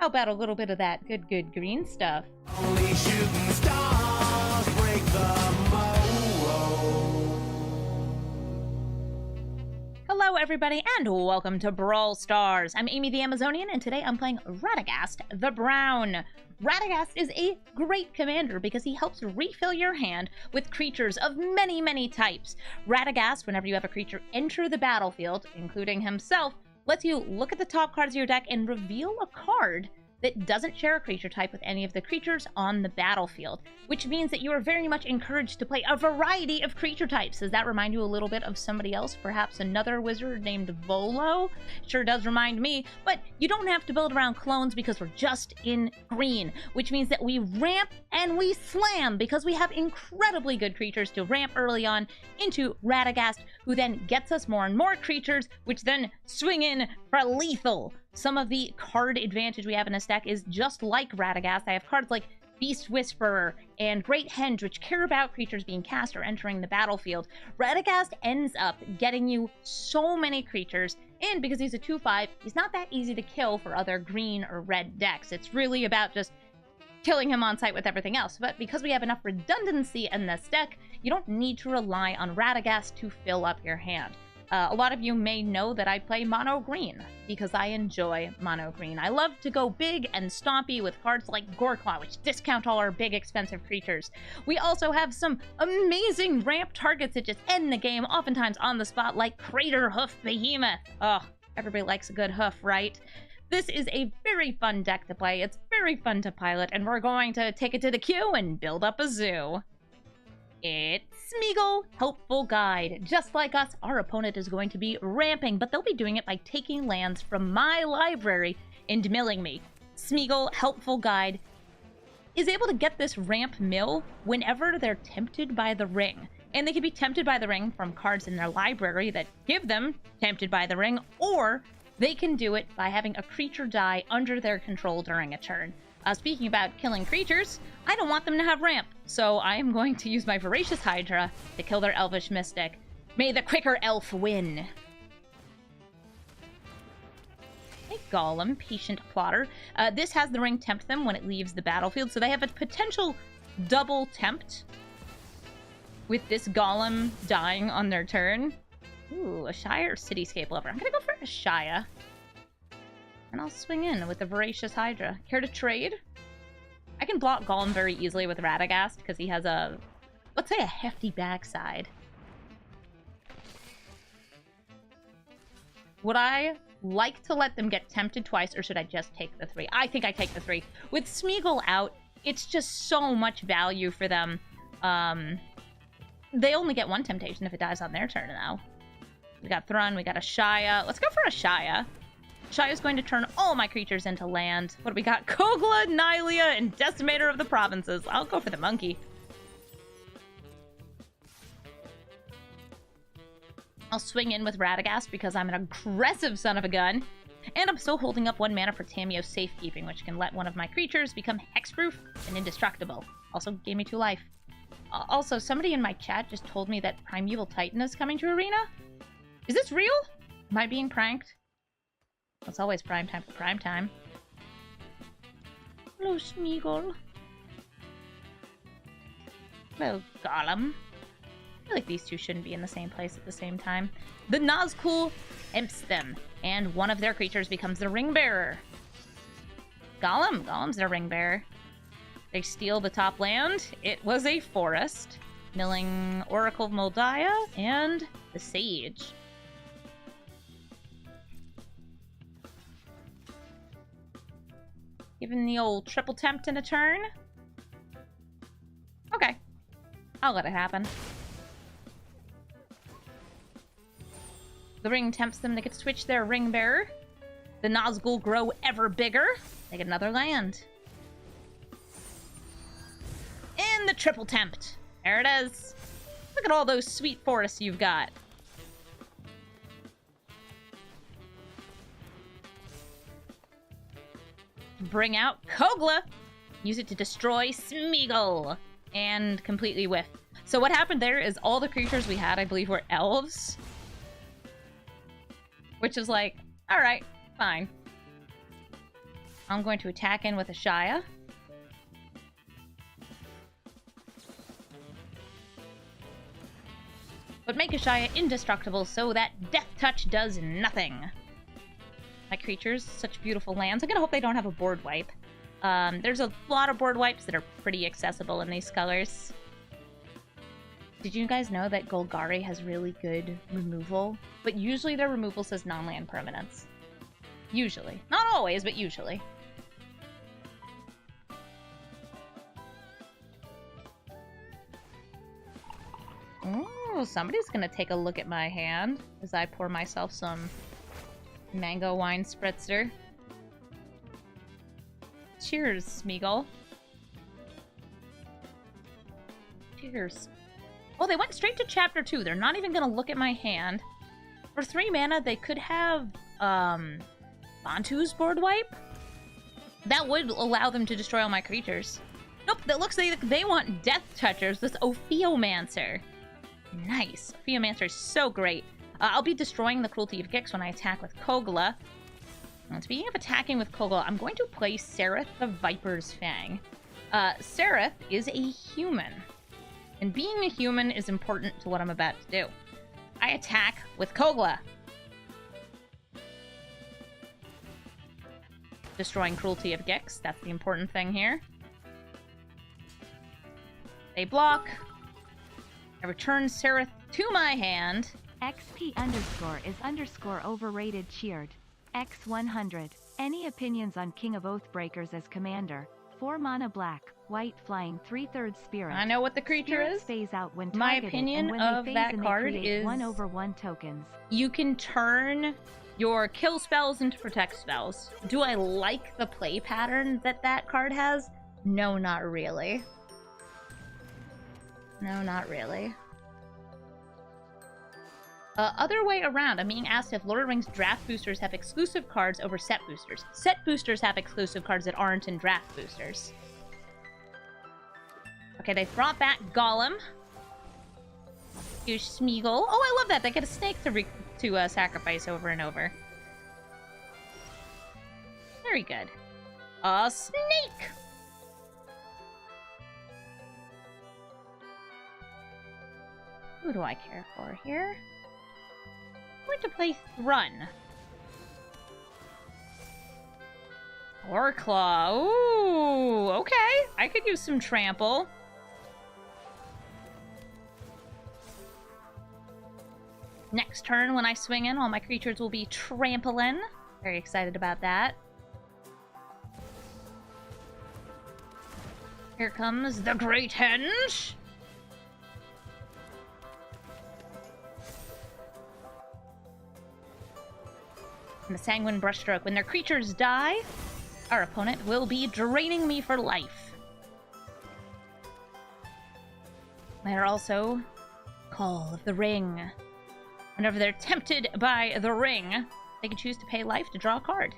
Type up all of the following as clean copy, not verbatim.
How about a little bit of that good green stuff? Only shooting stars break the mold. Hello everybody and welcome to Brawl Stars. I'm Amy the Amazonian and today I'm playing Radagast the Brown. Radagast is a great commander because he helps refill your hand with creatures of many types. Radagast, whenever you have a creature enter the battlefield, including himself, lets you look at the top cards of your deck and reveal a card that doesn't share a creature type with any of the creatures on the battlefield, which means that you are very much encouraged to play a variety of creature types. Does that remind you a little bit of somebody else? Perhaps another wizard named Volo? Sure does remind me, but you don't have to build around clones because we're just in green, which means that we ramp and we slam because we have incredibly good creatures to ramp early on into Radagast, who then gets us more and more creatures, which then swing in for lethal. Some of the card advantage we have in this deck is just like Radagast. I have cards like Beast Whisperer and Great Henge, which care about creatures being cast or entering the battlefield. Radagast ends up getting you so many creatures, and because he's a 2/5, he's not that easy to kill for other green or red decks. It's really about just killing him on sight with everything else. But because we have enough redundancy in this deck, you don't need to rely on Radagast to fill up your hand. A lot of you may know that I play mono green because I enjoy mono green. I love to go big and stompy with cards like Goreclaw, which discount all our big expensive creatures. We also have some amazing ramp targets that just end the game, oftentimes on the spot, like Craterhoof Behemoth. Oh, everybody likes a good hoof, right? This is a very fun deck to play. It's very fun to pilot, and we're going to take it to the queue and build up a zoo. It's Smeagol, Helpful Guide. Just like us, our opponent is going to be ramping, but they'll be doing it by taking lands from my library and milling me. Smeagol, Helpful Guide is able to get this ramp mill whenever they're tempted by the ring. And they can be tempted by the ring from cards in their library that give them tempted by the ring, or they can do it by having a creature die under their control during a turn. Speaking about killing creatures, I don't want them to have ramp, so I am going to use my Voracious Hydra to kill their Elvish Mystic. May the quicker elf win! Hey, Golem, Patient Plotter. This has the ring tempt them when it leaves the battlefield, so they have a potential double tempt with this Golem dying on their turn. Ooh, a Shire or Cityscape Lover. I'm gonna go for a Shire. And I'll swing in with the Voracious Hydra. Care to trade? I can block Golem very easily with Radagast because he has a, let's say, a hefty backside. Would I like to let them get tempted twice, or should I just take the 3? I think I take the 3. With Smeagol out, it's just so much value for them. They only get 1 temptation if it dies on their turn now. We got Thrun, we got a Shia. Let's go for a Shia. Shia's going to turn all my creatures into land. What do we got? Kogla, Nylea, and Decimator of the Provinces. I'll go for the monkey. I'll swing in with Radagast because I'm an aggressive son of a gun. And I'm still holding up 1 mana for Tamiyo Safekeeping, which can let one of my creatures become hexproof and indestructible. Also gave me 2 life. Also, somebody in my chat just told me that Primeval Titan is coming to Arena. Is this real? Am I being pranked? It's always prime time for prime time. Hello, Smeagol. Hello, Golem. I feel like these two shouldn't be in the same place at the same time. The Nazgul imps them, and one of their creatures becomes the ring bearer. Golem's their ring bearer. They steal the top land. It was a forest. Milling Oracle of Moldiah and the Sage. Giving the old triple tempt in a turn. Okay. I'll let it happen. The ring tempts them. They get to switch their ring bearer. The Nazgul grow ever bigger. They get another land. And the triple tempt. There it is. Look at all those sweet forests you've got. Bring out Kogla. Use it to destroy Smeagol. And completely whiff. So what happened there is all the creatures we had, I believe, were elves. Which is like, alright, fine. I'm going to attack in with a Shia. But make a Shia indestructible so that Death Touch does nothing. My creatures, such beautiful lands. I'm gonna hope they don't have a board wipe. There's a lot of board wipes that are pretty accessible in these colors. Did you guys know that Golgari has really good removal? But usually their removal says non-land permanents. Usually. Not always, but usually. Oh, somebody's gonna take a look at my hand as I pour myself some mango wine spritzer. Cheers, Smeagol. Cheers. Oh, they went straight to Chapter 2. They're not even gonna look at my hand. For 3 mana, they could have, Bantu's board wipe? That would allow them to destroy all my creatures. Nope, that looks like they want Death Touchers. This Ophiomancer. Nice. Ophiomancer is so great. I'll be destroying the Cruelty of Gix when I attack with Kogla. And speaking of attacking with Kogla, I'm going to play Sereth the Viper's Fang. Sereth is a human. And being a human is important to what I'm about to do. I attack with Kogla. Destroying Cruelty of Gix. That's the important thing here. They block. I return Sereth to my hand. XP underscore is underscore overrated cheered. X100. Any opinions on King of Oathbreakers as commander? 4 mana black, white flying 3/3 spirit. I know what the creature Spirits is. phase out when My targeted, opinion and when of they phase that in, card they create is 1/1 tokens. You can turn your kill spells into protect spells. Do I like the play pattern that that card has? No, not really. No, not really. Other way around, I'm being asked if Lord of the Rings draft boosters have exclusive cards over set boosters. Set boosters have exclusive cards that aren't in draft boosters. Okay, they brought back Gollum. Here's Smeagol. Oh, I love that. They get a snake to sacrifice over and over. Very good. A snake! Who do I care for here? I'm going to play Thrun. Goreclaw. Ooh, okay. I could use some trample. Next turn, when I swing in, all my creatures will be trampling. Very excited about that. Here comes the Great Henge. And the Sanguine Brushstroke. When their creatures die, our opponent will be draining me for life. They're also Call of the Ring. Whenever they're tempted by the ring, they can choose to pay life to draw a card.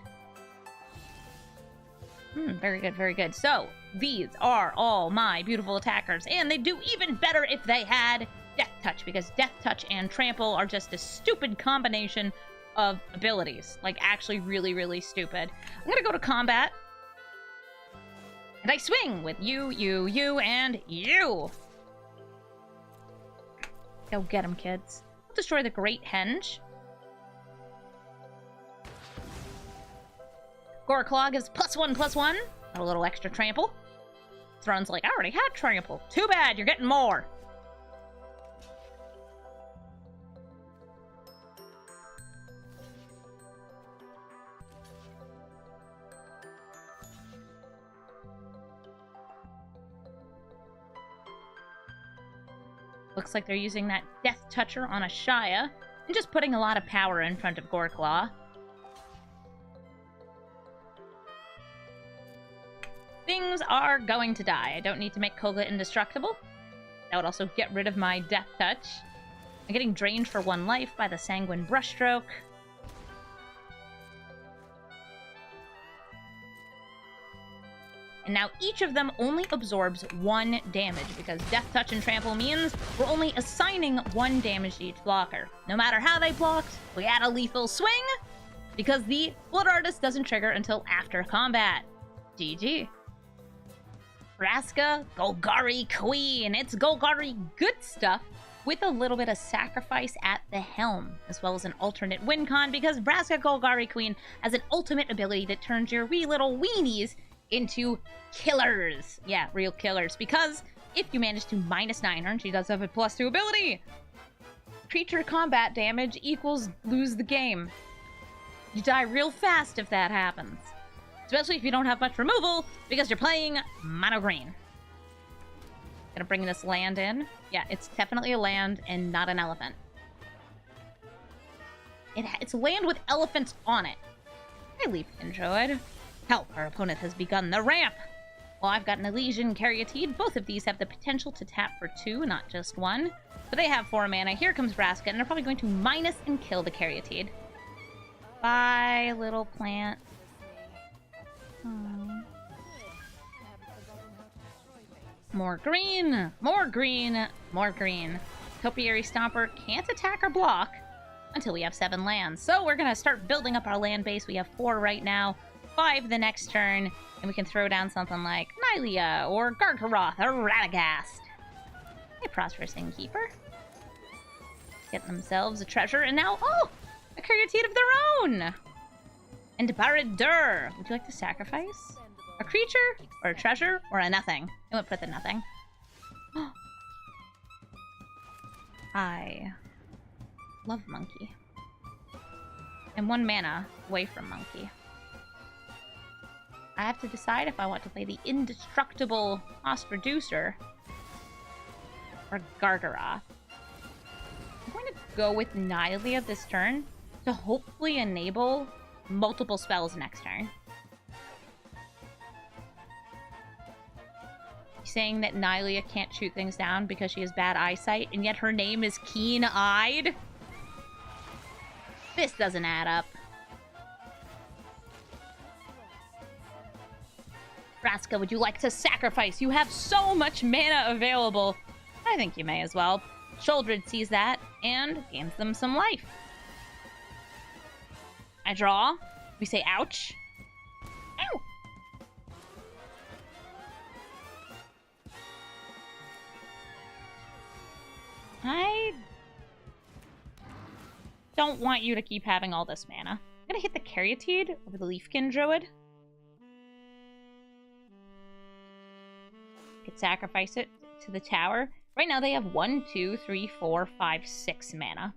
Very good, very good. So, these are all my beautiful attackers, and they'd do even better if they had Death Touch, because Death Touch and Trample are just a stupid combination of abilities. Like, actually really, really stupid. I'm gonna go to combat. And I swing with you, and you! Go get them, kids. I'll destroy the Great Henge. Goreclaw gives +1/+1. A little extra trample. Thrun's like, I already had trample. Too bad, you're getting more. Looks like they're using that Death Toucher on a Shia, and just putting a lot of power in front of Goreclaw. Things are going to die. I don't need to make Kogla indestructible. That would also get rid of my Death Touch. I'm getting drained for 1 life by the Sanguine Brushstroke. And now each of them only absorbs 1 damage, because Death Touch and Trample means we're only assigning 1 damage to each blocker. No matter how they blocked, we add a lethal swing, because the Blood Artist doesn't trigger until after combat. GG. Vraska Golgari Queen. It's Golgari good stuff with a little bit of sacrifice at the helm, as well as an alternate win con, because Vraska Golgari Queen has an ultimate ability that turns your wee little weenies into killers. Yeah, real killers, because if you manage to -9 her, and she does have a +2 ability, creature combat damage equals lose the game. You die real fast if that happens. Especially if you don't have much removal, because you're playing mono green. Gonna bring this land in. Yeah, it's definitely a land and not an elephant. It's land with elephants on it. Hey, Leaf Enjoyed. Help, our opponent has begun the ramp. Well, I've got an Elysian Caryatide. Both of these have the potential to tap for 2, not just 1. But they have 4 mana. Here comes Vraska, and they're probably going to minus and kill the Caryatide. Bye, little plant. Aww. More green! More green! More green. Topiary Stomper can't attack or block until we have 7 lands. So we're gonna start building up our land base. We have 4 right now, 5 the next turn, and we can throw down something like Nylea or Gargaroth or Radagast. Hey, Prosperous Innkeeper. Getting themselves a treasure, and now, oh! A Caryatide of their own! And Baradur. Would you like to sacrifice a creature, or a treasure, or a nothing? I went for the nothing. I love Monkey. And 1 mana away from Monkey. I have to decide if I want to play the indestructible Ostreducer or Gargaroth. I'm going to go with Nylea this turn to hopefully enable multiple spells next turn. Saying that Nylea can't shoot things down because she has bad eyesight, and yet her name is Keen-Eyed? This doesn't add up. Vraska, would you like to sacrifice? You have so much mana available. I think you may as well. Sheoldred sees that and gains them some life. I draw. We say ouch. Ow! I don't want you to keep having all this mana. I'm gonna hit the Caryatide over the Leafkin Druid. Could sacrifice it to the tower. Right now they have 1, 2, 3, 4, 5, 6 mana.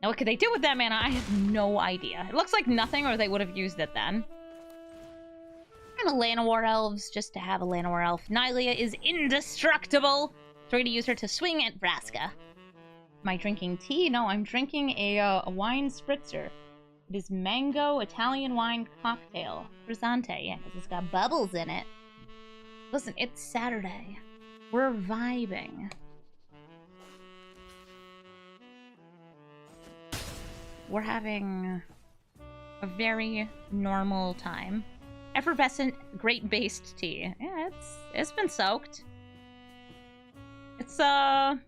Now what could they do with that mana? I have no idea. It looks like nothing, or they would have used it then. And a Llanowar Elves, just to have a Llanowar Elf. Nylea is indestructible. So we're going to use her to swing at Vraska. Am I drinking tea? No, I'm drinking a wine spritzer. It is mango Italian wine cocktail. Frizzante, yeah, because it's got bubbles in it. Listen, it's Saturday. We're vibing. We're having a very normal time. Effervescent grape-based tea. Yeah, it's been soaked. It's one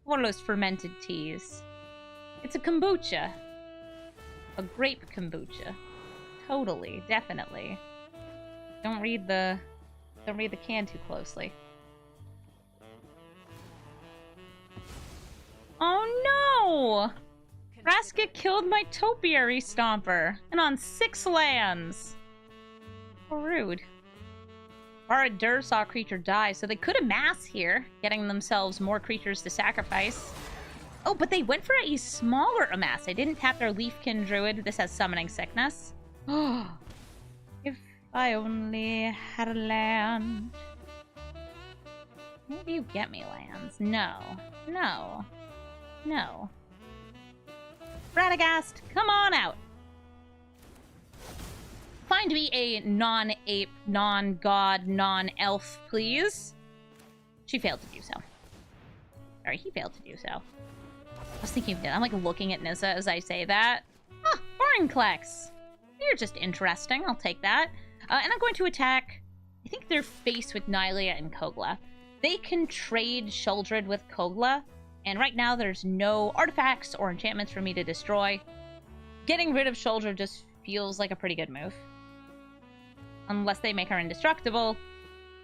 of those fermented teas. It's a kombucha. A grape kombucha. Totally, definitely. Don't read the can too closely. Oh no! Vraska killed my Topiary Stomper, and on 6 lands. How rude. Baradur saw a creature die, so they could amass here, getting themselves more creatures to sacrifice. Oh, but they went for a smaller amass. They didn't tap their Leafkin Druid. This has Summoning Sickness. Oh, if I only had a land. Maybe you get me lands. No. No. No. Radagast, come on out. Find me a non-ape, non-god, non-elf, please. She failed to do so. Sorry, he failed to do so. I was thinking of it. I'm like looking at Nissa as I say that. Ah, Vorinclex. You're just interesting. I'll take that. And I'm going to attack. I think they're faced with Nylea and Kogla. They can trade Sheoldred with Kogla. And right now there's no artifacts or enchantments for me to destroy. getting rid of Shoulder just feels like a pretty good move. Unless they make her indestructible.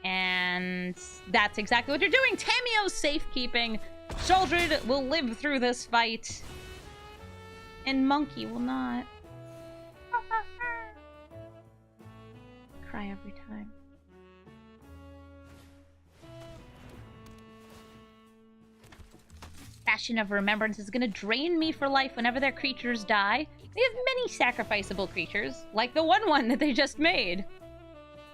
And that's exactly what you're doing. Tamiyo's safekeeping. Shoulder will live through this fight. And Monkey will not. Cry every time. Bastion of Remembrance is going to drain me for life whenever their creatures die. They have many sacrificable creatures, like the 1/1 that they just made.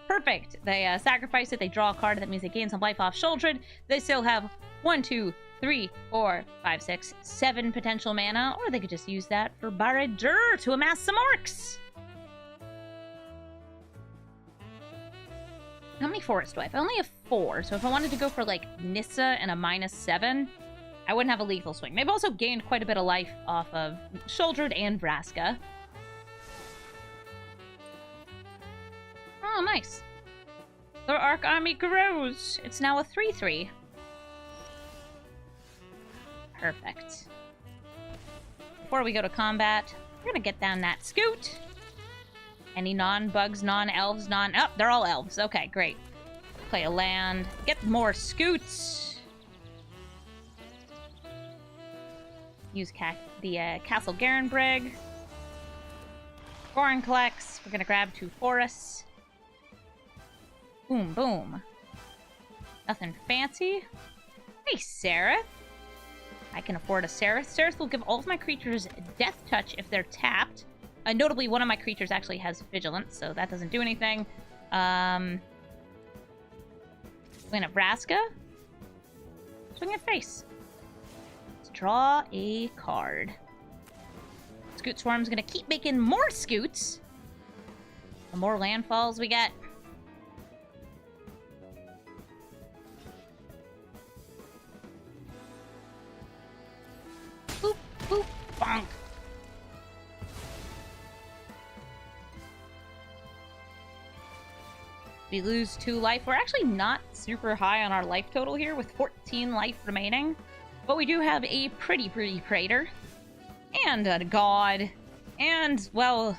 Perfect. They sacrifice it, they draw a card, that means they gain some life off Shoulder. They still have 1, 2, 3, 4, 5, 6, 7 potential mana, or they could just use that for Boseiju to amass some orcs. How many forests do I have? I only have 4, so if I wanted to go for, like, Nissa and a -7, I wouldn't have a lethal swing. They've also gained quite a bit of life off of Shouldered and Vraska. Oh, nice. Their Arc Army grows. It's now a 3/3. Perfect. Before we go to combat, we're gonna get down that Scute. Any non-bugs, non-elves, Oh, they're all elves. Okay, great. Play a land. Get more Scutes. Use the Castle Garenbrig. Goreclaw. We're gonna grab 2 forests. Boom, boom. Nothing fancy. Hey, Seraph. I can afford a Seraph. Seraph will give all of my creatures Death Touch if they're tapped. Notably, one of my creatures actually has Vigilance, so that doesn't do anything. Swing at Vraska. Swing at face. Let's draw a card. Scute Swarm's gonna keep making more Scutes. The more landfalls we get. Boop, boop, bonk. We lose 2 life. We're actually not super high on our life total here with 14 life remaining. But we do have a pretty Praetor. And a god. And, well,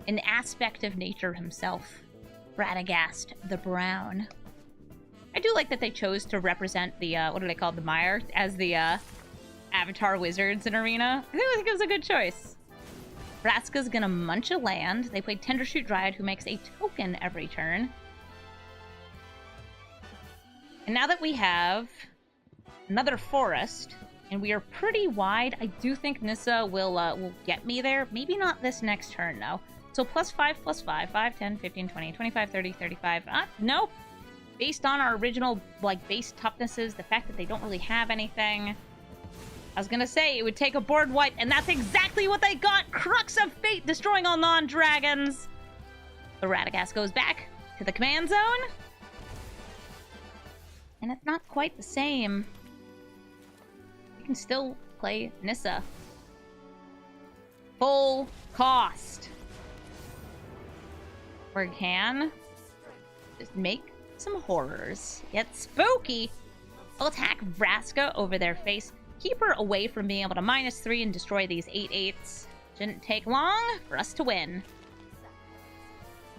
an aspect of nature himself. Radagast the Brown. I do like that they chose to represent the, what do they call the Mire? As the, Avatar Wizards in Arena. I think it was a good choice. Vraska's gonna munch a land. They played Tendershoot Dryad, who makes a token every turn. And now that we have another forest, and we are pretty wide, I do think Nissa will get me there. Maybe not this next turn, though. So +5, +5, 5, 10, 15, 20, 25, 30, 35. Nope. Based on our original, like, base toughnesses, the fact that they don't really have anything. I was gonna say it would take a board wipe, and that's exactly what they got! Crux of Fate, destroying all non-dragons! The Radagast goes back to the command zone. And it's not quite the same. You can still play Nissa. Full cost. We can just make some horrors. Get spooky! I'll attack Vraska over their face. Keep her away from being able to -3 and destroy these 8/8s. Shouldn't take long for us to win.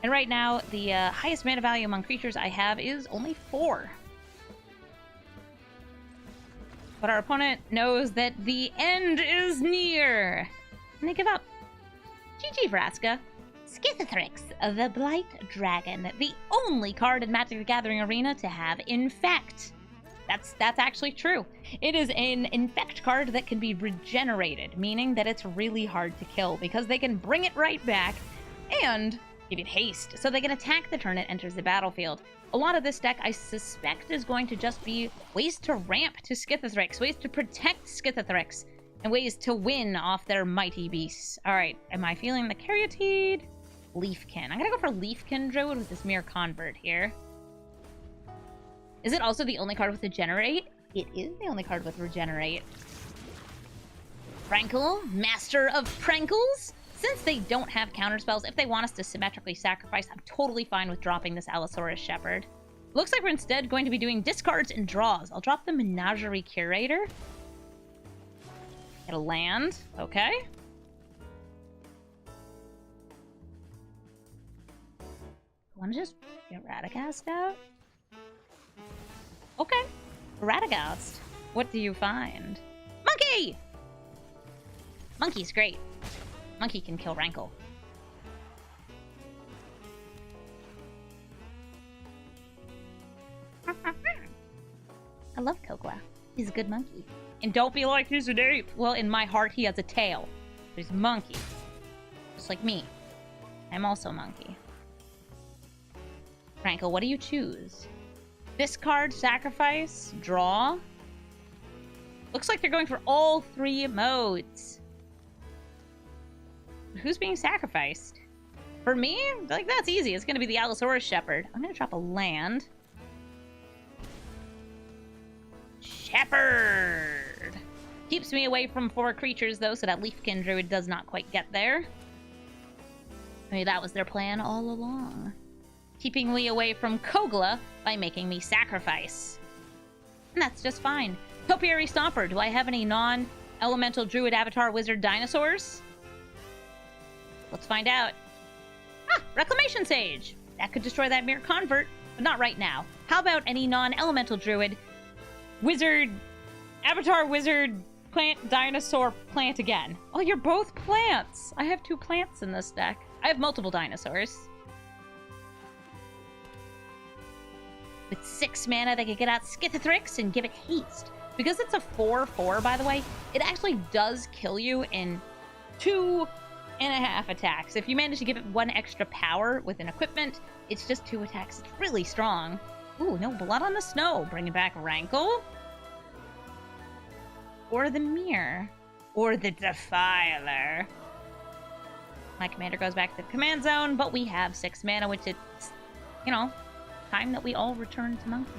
And right now, the highest mana value among creatures I have is only 4. But our opponent knows that the end is near. And they give up. GG, Vraska. Skithathrix, the Blight Dragon, the only card in Magic the Gathering Arena to have Infect. That's actually true. It is an Infect card that can be regenerated, meaning that it's really hard to kill because they can bring it right back and give it haste, so they can attack the turn it enters the battlefield. A lot of this deck, I suspect, is going to just be ways to ramp to Skithathrix, ways to protect Skithathrix, and ways to win off their mighty beasts. Alright, am I feeling the Caryatide? Leafkin. I'm gonna go for Leafkin Druid with this Mere Convert here. Is it also the only card with Regenerate? It is the only card with Regenerate. Prankle, Master of Prankles. Since they don't have counterspells, if they want us to symmetrically sacrifice, I'm totally fine with dropping this Allosaurus Shepherd. Looks like we're instead going to be doing discards and draws. I'll drop the Menagerie Curator. Get a land. Okay. Wanna just get Radagast out? Okay. Radagast. What do you find? Monkey! Monkey's great. Monkey can kill Rankle. I love Goreclaw. He's a good monkey. And don't be like, he's an ape. Well, in my heart, he has a tail. He's a monkey. Just like me. I'm also a monkey. Rankle, what do you choose? Discard, sacrifice, draw. Looks like they're going for all 3 modes. Who's being sacrificed? For me? Like, that's easy. It's going to be the Allosaurus Shepherd. I'm going to drop a land. Shepherd! Keeps me away from 4 creatures, though, so that Leafkin Druid does not quite get there. Maybe that was their plan all along. Keeping me away from Kogla by making me sacrifice. And that's just fine. Topiary Stomper, do I have any non-elemental druid avatar wizard dinosaurs? Let's find out. Ah, Reclamation Sage! That could destroy that Mirror Convert, but not right now. How about any non-elemental druid wizard, avatar wizard, plant, dinosaur, plant again? Oh, you're both plants! I have 2 plants in this deck. I have multiple dinosaurs. With 6 mana, they can get out Skithathrix and give it haste. Because it's a 4/4, by the way, it actually does kill you in 2.5 attacks. If you manage to give it 1 extra power with an equipment, it's just 2 attacks. It's really strong. Ooh, no blood on the snow. Bringing back Rankle. Or the Mirror. Or the Defiler. My commander goes back to the command zone, but we have 6 mana, which it's, you know, time that we all return to Monkey.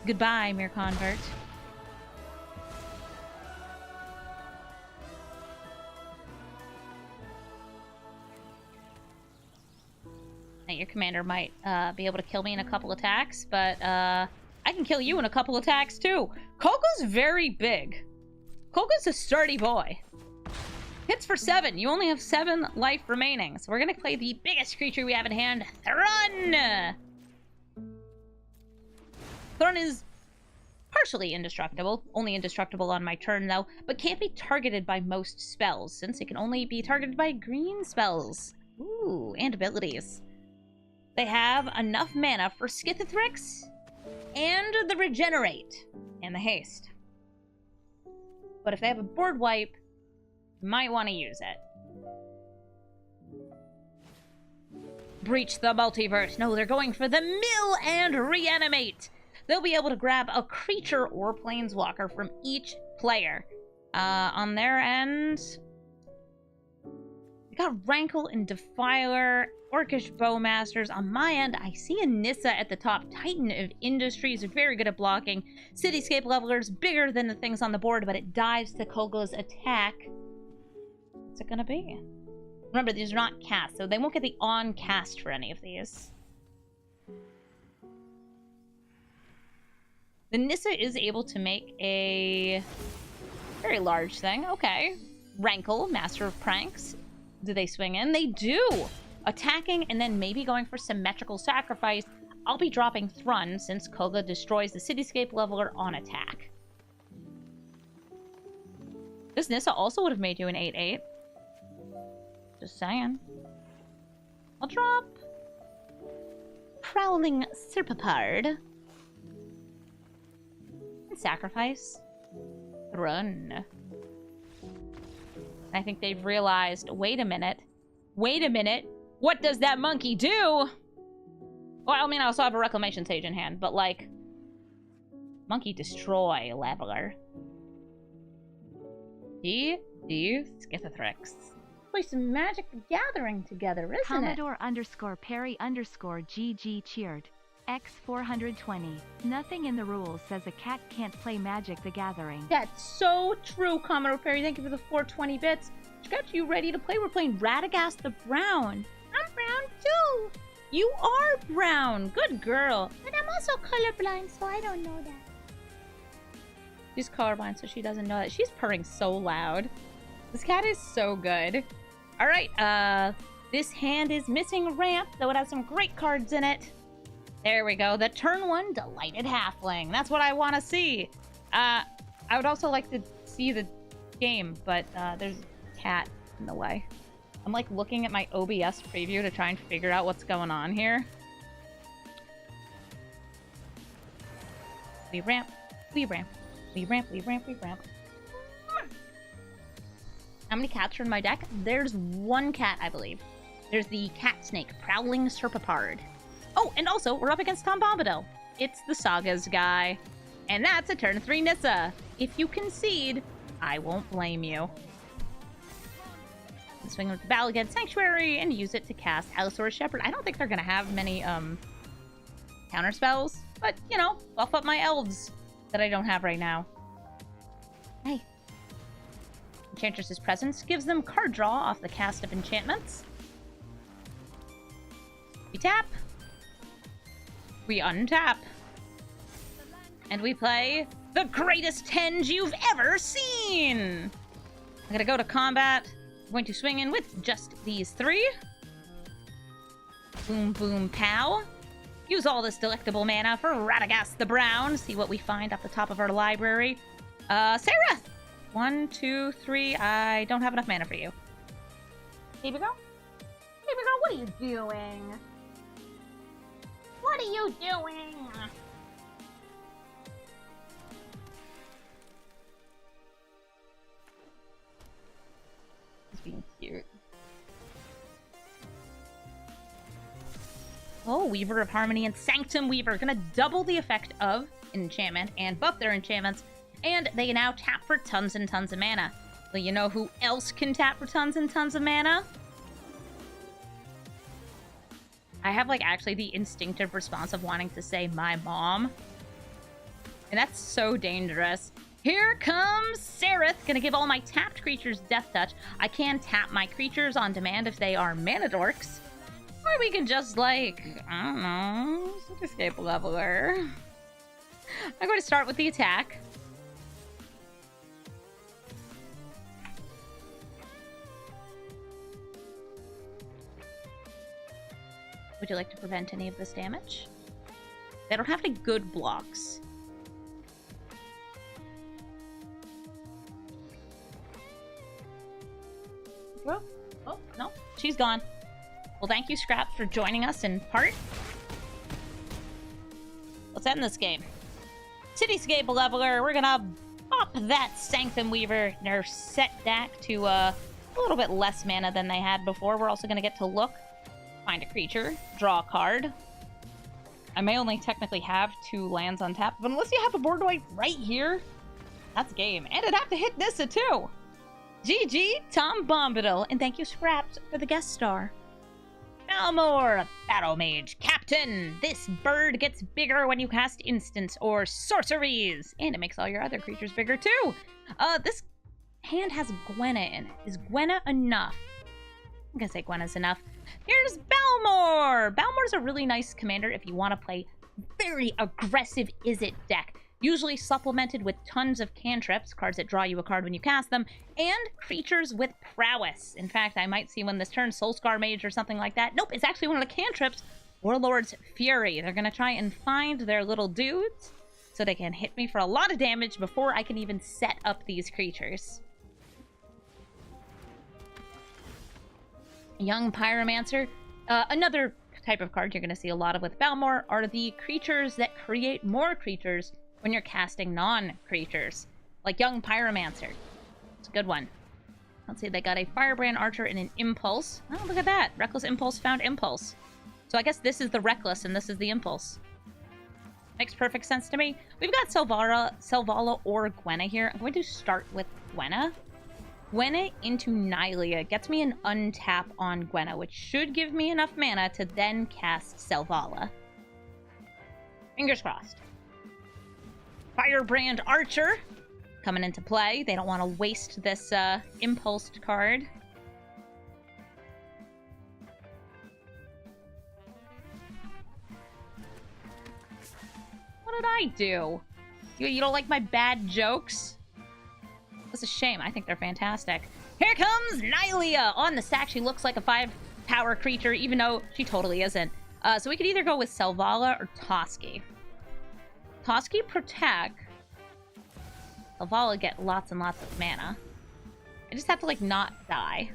Goodbye, Mirror Convert. Now, your commander might be able to kill me in a couple attacks, but I can kill you in a couple attacks too. Koga's very big. Koga's a sturdy boy. Hits for 7. You only have 7 life remaining. So we're going to play the biggest creature we have in hand, Thrun! Thrun is partially indestructible. Only indestructible on my turn, though. But can't be targeted by most spells, since it can only be targeted by green spells. Ooh, and abilities. They have enough mana for Skithathrix and the Regenerate and the Haste. But if they have a board wipe, you might want to use it. Breach the multiverse. No, they're going for the Mill and Reanimate. They'll be able to grab a creature or planeswalker from each player. On their end, we got Rankle and Defiler, Orcish Bowmasters. On my end, I see a Nissa at the top. Titan of Industries, very good at blocking. Cityscape Levelers, bigger than the things on the board, but it dives to Kogla's attack. What's it gonna be? Remember, these are not cast, so they won't get the on-cast for any of these. The Nissa is able to make a very large thing. Okay. Rankle, Master of Pranks. Do they swing in? They do! Attacking and then maybe going for Symmetrical Sacrifice. I'll be dropping Thrun since Koga destroys the Cityscape Leveler on attack. This Nissa also would have made you an 8/8. Just saying. I'll drop Prowling Serpapard. And sacrifice. Run. I think they've realized, wait a minute. Wait a minute. What does that monkey do? Well, I mean, I also have a Reclamation Sage in hand, but like, monkey destroy leveler. Do Skithathrix. Play some Magic the Gathering together, isn't Commodore _Perry_GG cheered. X420. Nothing in the rules says a cat can't play Magic the Gathering. That's so true, Commodore Perry. Thank you for the 420 bits. Got you ready to play. We're playing Radagast the Brown. I'm brown too. You are brown. Good girl. But I'm also colorblind, so I don't know that. She's colorblind, so she doesn't know that. She's purring so loud. This cat is so good. All right, This hand is missing a ramp, though it has some great cards in it. There we go. The turn 1 Delighted Halfling. That's what I want to see. I would also like to see the game, but there's a cat in the way. I'm like looking at my OBS preview to try and figure out what's going on here. We ramp, we ramp, we ramp, we ramp, we ramp. How many cats are in my deck? There's one cat, I believe. There's the cat snake, Prowling Serpapard. Oh, and also, we're up against Tom Bombadil. It's the Sagas guy. And that's a turn 3 Nissa. If you concede, I won't blame you. Swing with the Bala Ged Sanctuary and use it to cast Allosaurus Shepherd. I don't think they're going to have many counter spells, but, you know, buff up my elves that I don't have right now. Hey. Enchantress's Presence gives them card draw off the cast of enchantments. We tap. We untap. And we play the greatest Henge you've ever seen! I'm gonna go to combat. I'm going to swing in with just these 3. Boom, boom, pow. Use all this delectable mana for Radagast the Brown. See what we find off the top of our library. Sarah! 1, 2, 3. I don't have enough mana for you. Baby girl? Baby girl, what are you doing? What are you doing? He's being cute. Oh, Weaver of Harmony and Sanctum Weaver. Gonna double the effect of enchantment and buff their enchantments. And they can now tap for tons and tons of mana. Well, you know who else can tap for tons and tons of mana? I have, like, actually the instinctive response of wanting to say my mom. And that's so dangerous. Here comes Sereth. Gonna give all my tapped creatures Death Touch. I can tap my creatures on demand if they are mana dorks. Or we can just, like, I don't know, escape leveler. I'm going to start with the attack. Would you like to prevent any of this damage? They don't have any good blocks. Oh, no. She's gone. Well, thank you, Scraps, for joining us in part. Let's end this game. Cityscape Leveler. We're gonna pop that Sanctum Weaver. They're set back to a little bit less mana than they had before. We're also gonna get to look. Find a creature, draw a card. I may only technically have 2 lands on tap, but unless you have a board wipe right here, that's game. And it'd have to hit Nissa too. GG, Tom Bombadil, and thank you, Scraps, for the guest star. Llanowar, Battle Mage, Captain. This bird gets bigger when you cast instants or sorceries, and it makes all your other creatures bigger too. This hand has Gwenna in it. Is Gwenna enough? I'm gonna say Gwenna's enough. Here's Balmor! Balmor's a really nice commander if you want to play very aggressive Izzet deck. Usually supplemented with tons of cantrips, cards that draw you a card when you cast them, and creatures with prowess. In fact, I might see one this turn, Soulscar Mage or something like that. Nope, it's actually one of the cantrips, Warlord's Fury. They're gonna try and find their little dudes so they can hit me for a lot of damage before I can even set up these creatures. Young Pyromancer. Another type of card you're going to see a lot of with Balmor are the creatures that create more creatures when you're casting non-creatures. Like Young Pyromancer. It's a good one. Let's see, they got a Firebrand Archer and an Impulse. Oh, look at that. Reckless Impulse found Impulse. So I guess this is the Reckless and this is the Impulse. Makes perfect sense to me. We've got Selvala or Gwenna here. I'm going to start with Gwenna. Gwenna into Nylea gets me an untap on Gwenna, which should give me enough mana to then cast Selvala. Fingers crossed. Firebrand Archer coming into play. They don't want to waste this impulsed card. What did I do? You don't like my bad jokes? That's a shame. I think they're fantastic. Here comes Nylea! On the stack, she looks like a power creature, even though she totally isn't. So we could either go with Selvala or Toski. Toski protect. Selvala get lots and lots of mana. I just have to, like, not die.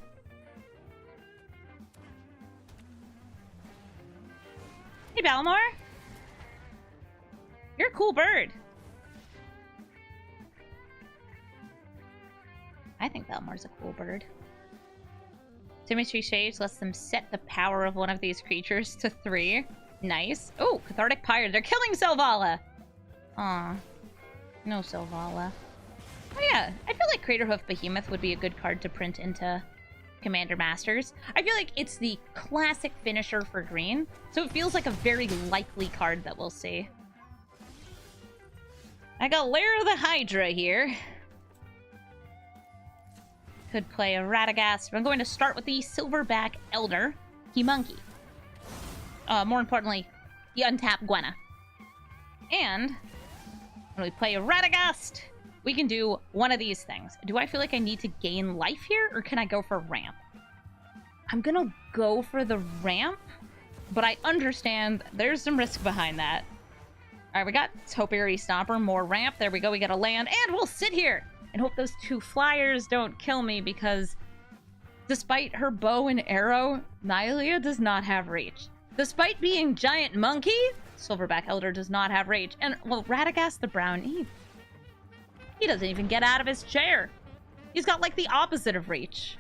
Hey, Balmor. You're a cool bird. I think Balmor's a cool bird. Symmetry Shades lets them set the power of one of these creatures to 3. Nice. Oh, Cathartic Pyre. They're killing Selvala! Aw. No Selvala. Oh yeah, I feel like Craterhoof Behemoth would be a good card to print into Commander Masters. I feel like it's the classic finisher for green, so it feels like a very likely card that we'll see. I got Lair of the Hydra here. Could play a Radagast, but I'm going to start with the Silverback Elder, Monkey. More importantly, the Untapped Gwenna. And when we play a Radagast, we can do one of these things. Do I feel like I need to gain life here, or can I go for ramp? I'm gonna go for the ramp, but I understand there's some risk behind that. All right, we got Topiary Stomper, more ramp. There we go, we got a land, and we'll sit here and hope those 2 flyers don't kill me, because despite her bow and arrow, Nylea does not have reach. Despite being Giant Monkey, Silverback Elder does not have reach. And, well, Radagast the Brown, he doesn't even get out of his chair. He's got, like, the opposite of reach.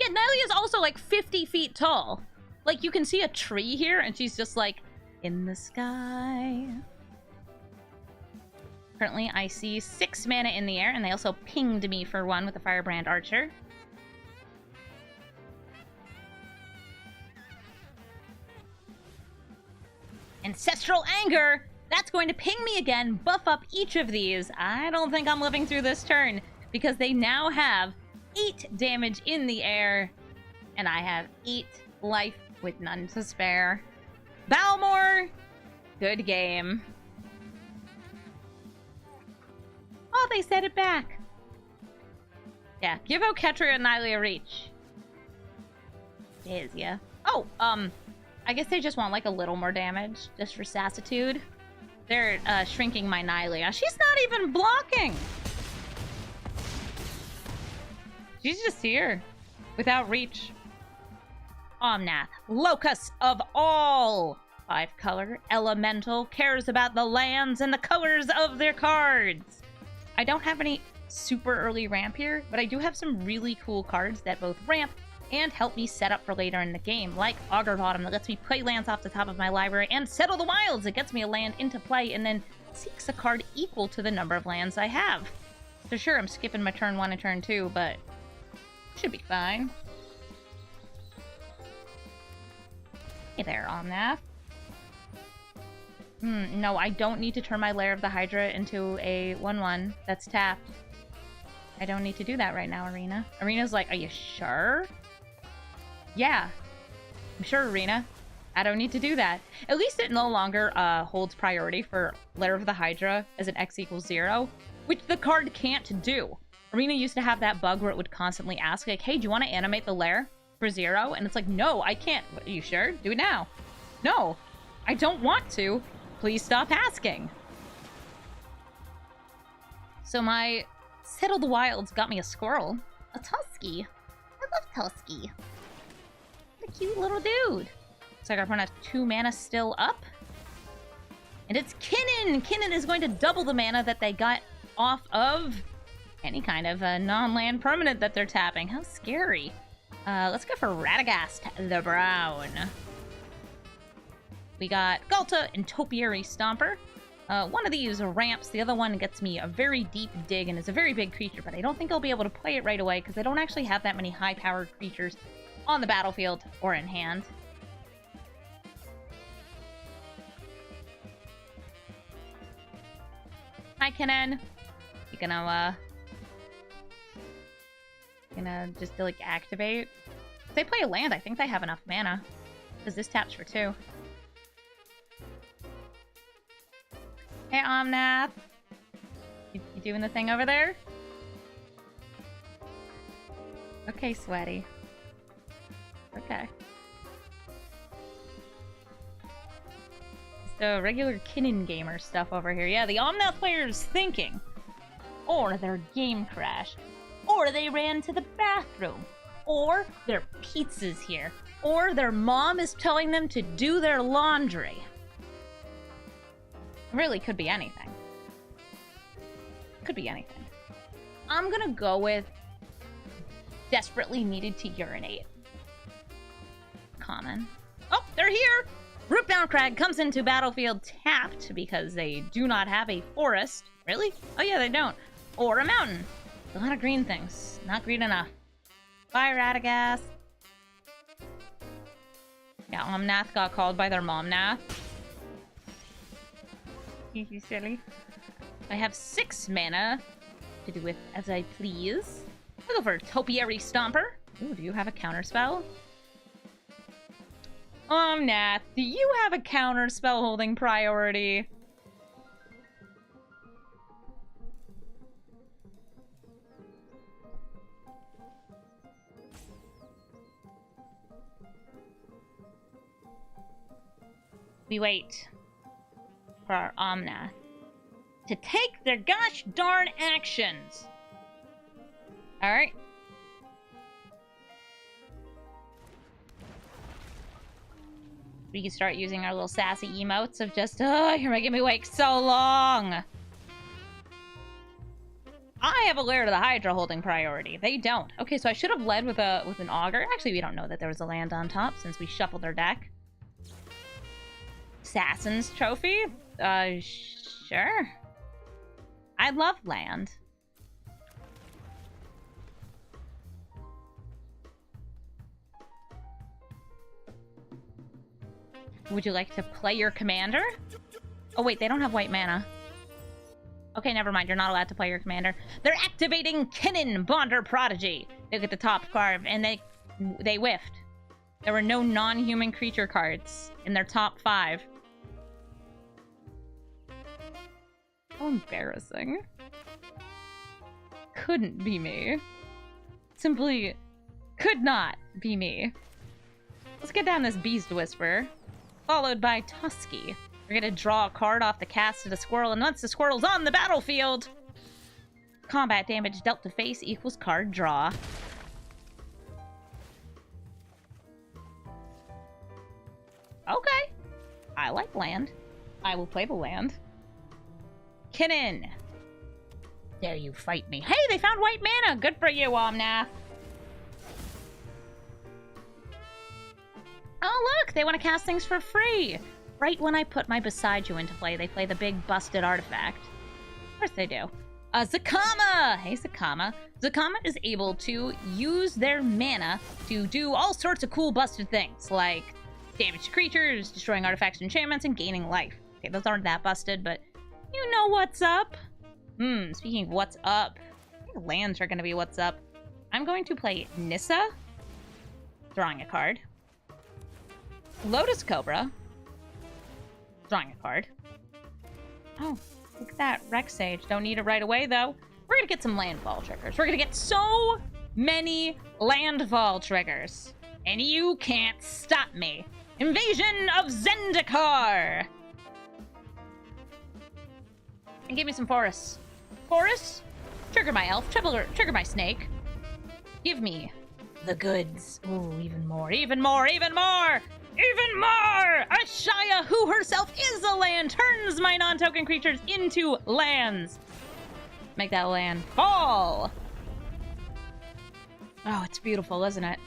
Yeah, Nylea's also, like, 50 feet tall. Like, you can see a tree here, and she's just, like, in the sky. Currently, I see 6 mana in the air, and they also pinged me for 1 with the Firebrand Archer. Ancestral Anger! That's going to ping me again, buff up each of these. I don't think I'm living through this turn, because they now have 8 damage in the air, and I have 8 life with none to spare. Balmor! Good game. Oh, they set it back. Yeah, give Oketra and Nylea reach. Is ya? Oh, I guess they just want, like, a little more damage, just for sassitude. They're, shrinking my Nylea. She's not even blocking! She's just here, without reach. Omnath, Locus of all! 5-color, elemental, cares about the lands and the colors of their cards. I don't have any super early ramp here, but I do have some really cool cards that both ramp and help me set up for later in the game, like Augur Bottom that lets me play lands off the top of my library, and Settle the Wilds that gets me a land into play and then seeks a card equal to the number of lands I have. So sure, I'm skipping my turn 1 and turn 2, but should be fine. Hey there, Omnath. No, I don't need to turn my Lair of the Hydra into a 1/1 that's tapped. I don't need to do that right now, Arena. Arena's like, are you sure? Yeah, I'm sure, Arena. I don't need to do that. At least it no longer holds priority for Lair of the Hydra as an X = 0, which the card can't do. Arena used to have that bug where it would constantly ask, like, hey, do you want to animate the Lair for 0? And it's like, no, I can't. Are you sure? Do it now. No, I don't want to. Please stop asking. So my Settle the Wilds got me a squirrel. A Toski. I love Toski. What a cute little dude. Looks like our opponent has 2 mana still up. And it's Kinnan! Kinnan is going to double the mana that they got off of any kind of a non-land permanent that they're tapping. How scary. Let's go for Radagast the Brown. We got Galta and Topiary Stomper. One of these ramps, the other one gets me a very deep dig and is a very big creature, but I don't think I'll be able to play it right away because I don't actually have that many high-powered creatures on the battlefield or in hand. Hi, Kinnan. You gonna just like activate? If they play a land, I think they have enough mana. Because this taps for 2. Hey, Omnath. You doing the thing over there? Okay, sweaty. Okay. So, regular Kinnan gamer stuff over here. Yeah, the Omnath player's thinking. Or their game crashed. Or they ran to the bathroom. Or their pizza's here. Or their mom is telling them to do their laundry. Really could be anything. Could be anything. I'm gonna go with desperately needed to urinate. Common. Oh, they're here! Rootbound Crag comes into battlefield tapped because they do not have a forest. Really? Oh yeah, they don't. Or a mountain. A lot of green things. Not green enough. Bye, Radagast. Yeah, Omnath got called by their momnath. You silly. I have 6 mana to do with as I please. I'll go for Topiary Stomper. Ooh, do you have a counterspell? Omnath, do you have a counterspell holding priority? We wait for our Omnath to take their gosh darn actions. Alright. We can start using our little sassy emotes of just, oh, you're making me wait so long. I have a Lair to the Hydra holding priority. They don't. Okay, so I should have led with an Augur. Actually, we don't know that there was a land on top since we shuffled our deck. Assassin's Trophy? Sure. I love land. Would you like to play your commander? Oh wait, they don't have white mana. Okay, never mind. You're not allowed to play your commander. They're activating Kinnan Bonder Prodigy. Look at the top card, and they whiffed. There were no non-human creature cards in their top 5. How embarrassing. Couldn't be me. Simply could not be me. Let's get down this Beast Whisper. Followed by Toski. We're gonna draw a card off the cast of the squirrel, and once the squirrel's on the battlefield, combat damage dealt to face equals card draw. Okay. I like land. I will play the land. Kinnan. Dare you fight me. Hey, they found white mana! Good for you, Omnath. Oh, look! They want to cast things for free! Right when I put my Boseiju into play, they play the big busted artifact. Of course they do. Zakama! Hey, Zakama. Zakama is able to use their mana to do all sorts of cool busted things, like damage to creatures, destroying artifacts and enchantments, and gaining life. Okay, those aren't that busted, but you know what's up. Speaking of what's up, I think lands are going to be what's up. I'm going to play Nissa, drawing a card. Lotus Cobra, drawing a card. Oh, look at that. Rex Sage. Don't need it right away, though. We're going to get some landfall triggers. We're going to get so many landfall triggers. And you can't stop me. Invasion of Zendikar! And give me some forests. Forests? Trigger my elf. Trigger my snake. Give me the goods. Ooh, even more. Even more. Even more! Even more! Ashaya, who herself is a land, turns my non-token creatures into lands. Make that land fall. Oh, it's beautiful, isn't it?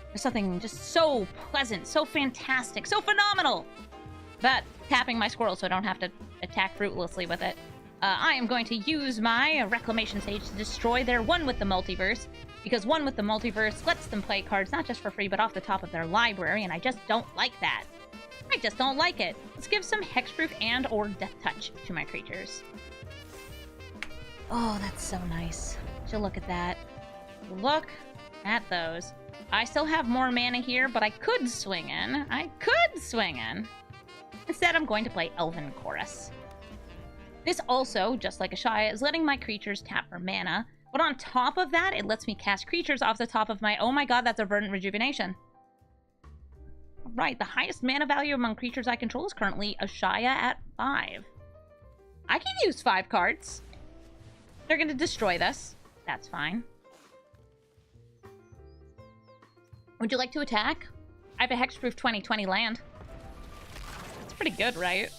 There's something just so pleasant, so fantastic, so phenomenal. But tapping my squirrel so I don't have to attack fruitlessly with it. I am going to use my Reclamation Sage to destroy their One with the Multiverse, because One with the Multiverse lets them play cards not just for free, but off the top of their library, and I just don't like that. I just don't like it. Let's give some Hexproof and or Death Touch to my creatures. Oh, that's so nice. So look at that. Look at those. I still have more mana here, but I could swing in. Instead, I'm going to play Elven Chorus. This also, just like Ashaya, is letting my creatures tap for mana, But on top of that, it lets me cast creatures off the top of my... Oh my god, that's a Verdant Rejuvenation. Right, the highest mana value among creatures I control is currently Ashaya at 5. I can use 5 cards. They're going to destroy this. That's fine. Would you like to attack? I have a Hexproof 20/20 land. It's pretty good, right?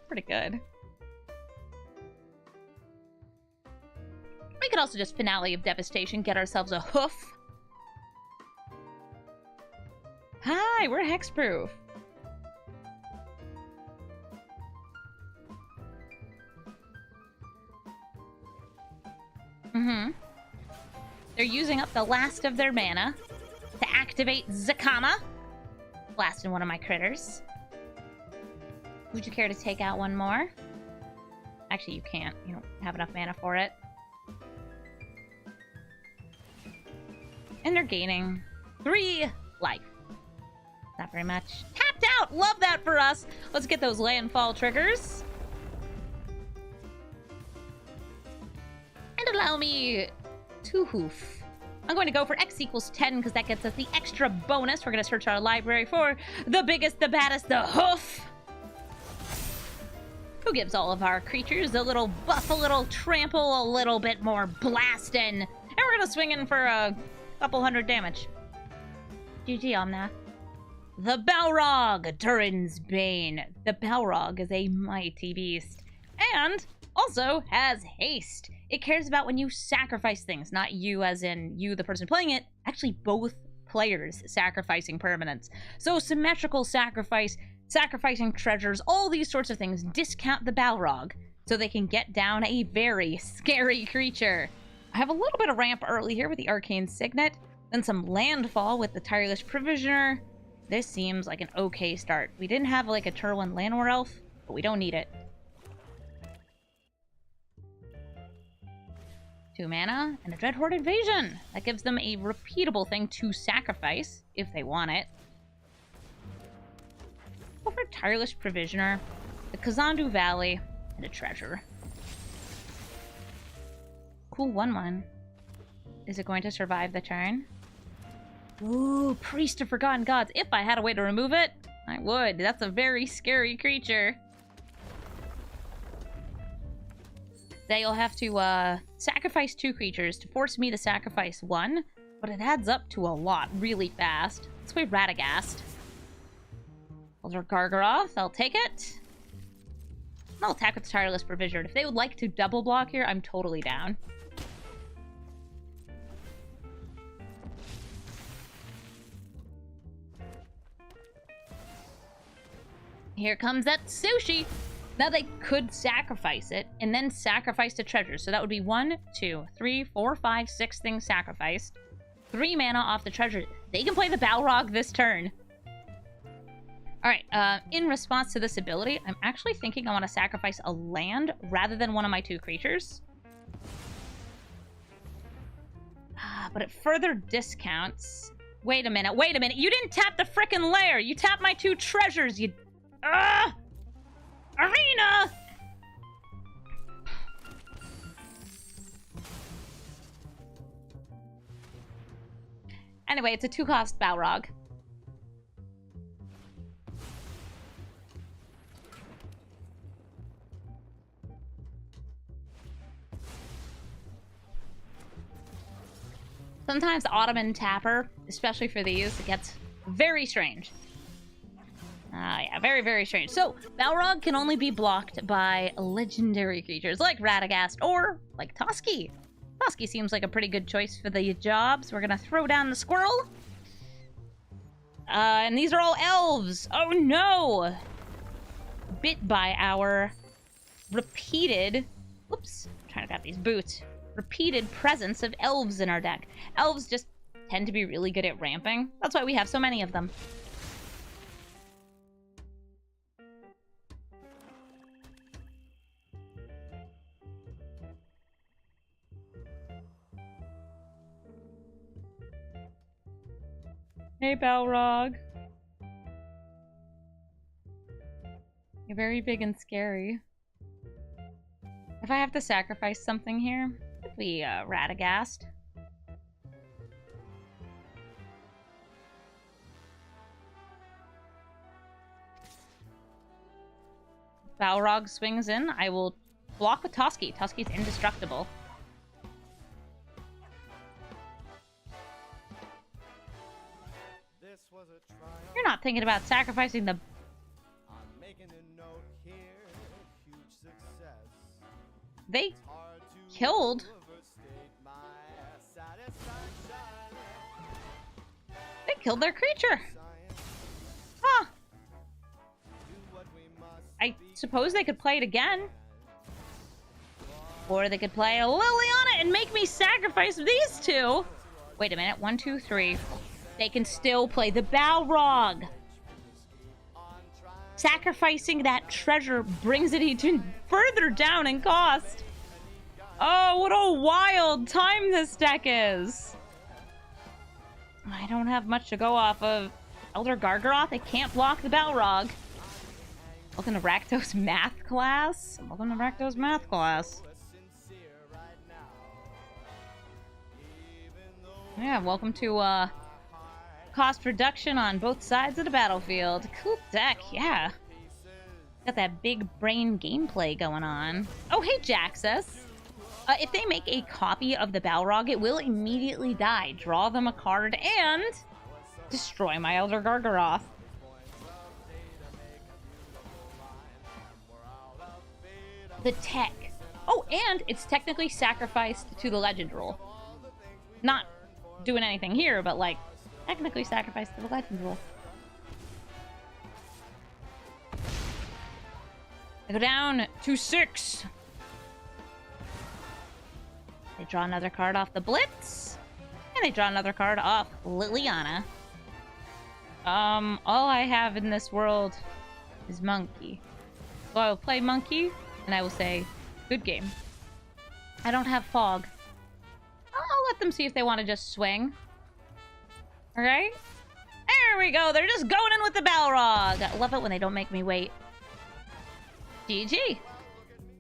Pretty good. We could also just Finale of Devastation, get ourselves a hoof. Hi, we're hexproof. They're using up the last of their mana to activate Zakama. Blasting one of my critters. Would you care to take out one more? Actually, you can't. You don't have enough mana for it. And they're gaining 3 life. Not very much. Tapped out! Love that for us! Let's get those landfall triggers. And allow me to hoof. I'm going to go for X equals 10 because that gets us the extra bonus. We're going to search our library for the biggest, the baddest, the hoof. Who gives all of our creatures a little buff, a little trample, a little bit more blasting. And we're going to swing in for a couple hundred damage. GG, Omnath. The Balrog, Durin's Bane. The Balrog is a mighty beast. And also has haste. It cares about when you sacrifice things, not you as in you, the person playing it. Actually, both players sacrificing permanents. So symmetrical sacrifice, sacrificing treasures, all these sorts of things discount the Balrog so they can get down a very scary creature. I have a little bit of ramp early here with the Arcane Signet, then some landfall with the Tireless Provisioner. This seems like an okay start. We didn't have like a Tur 1 Llanowar Elf, but we don't need it. 2 mana and a Dreadhorde Invasion. That gives them a repeatable thing to sacrifice if they want it. Go for Tireless Provisioner, the Kazandu Valley, and a treasure. Cool 1/1. Is it going to survive the turn? Ooh, Priest of Forgotten Gods. If I had a way to remove it, I would. That's a very scary creature. That you'll have to sacrifice 2 creatures to force me to sacrifice 1, but it adds up to a lot really fast. Let's play Radagast. Elder Gargaroth, I'll take it. I'll attack with the Tireless Provisioner. If they would like to double block here, I'm totally down. Here comes that sushi. Now they could sacrifice it and then sacrifice the treasure. So that would be 1, 2, 3, 4, 5, 6 things sacrificed. 3 mana off the treasure. They can play the Balrog this turn. Alright, in response to this ability, I'm actually thinking I want to sacrifice a land rather than one of my 2 creatures. But it further discounts... Wait a minute, wait a minute. You didn't tap the frickin' Lair! You tapped my 2 treasures, you... Arena! Anyway, it's a 2-cost Balrog. Sometimes Ottoman Tapper, especially for these, it gets very strange. Yeah, very, very strange. So, Balrog can only be blocked by legendary creatures like Radagast or like Toski. Toski seems like a pretty good choice for the job, so we're gonna throw down the squirrel. And these are all elves. Oh no! Bit by our repeated... Whoops, I'm trying to grab these boots. Repeated presence of elves in our deck. Elves just tend to be really good at ramping. That's why we have so many of them. Hey, Balrog. You're very big and scary. If I have to sacrifice something here, We Radagast. Balrog swings in. I will block with Toski. Toski's indestructible. You're not thinking about sacrificing the... They killed... They killed their creature. Huh. I suppose they could play it again. Or they could play a Liliana and make me sacrifice these two. Wait a minute. 1, 2, 3. They can still play the Balrog. Sacrificing that treasure brings it even further down in cost. Oh, what a wild time this deck is. I don't have much to go off of. Elder Gargaroth, I can't block the Balrog. Welcome to Rakdos math class. Welcome to Rakdos math class. Yeah, welcome to cost reduction on both sides of the battlefield. Cool deck, yeah. Got that big brain gameplay going on. Oh, hey, Jaxus. If they make a copy of the Balrog, it will immediately die. Draw them a card and destroy my Elder Gargaroth. The tech. Oh, and it's technically sacrificed to the legend rule. Not doing anything here, but like technically sacrificed to the legend rule. I go down to 6. They draw another card off the Blitz. And they draw another card off Liliana. All I have in this world is Monkey. So I will play Monkey, and I will say, good game. I don't have Fog. I'll let them see if they want to just swing. Alright? There we go. They're just going in with the Balrog. I love it when they don't make me wait. GG.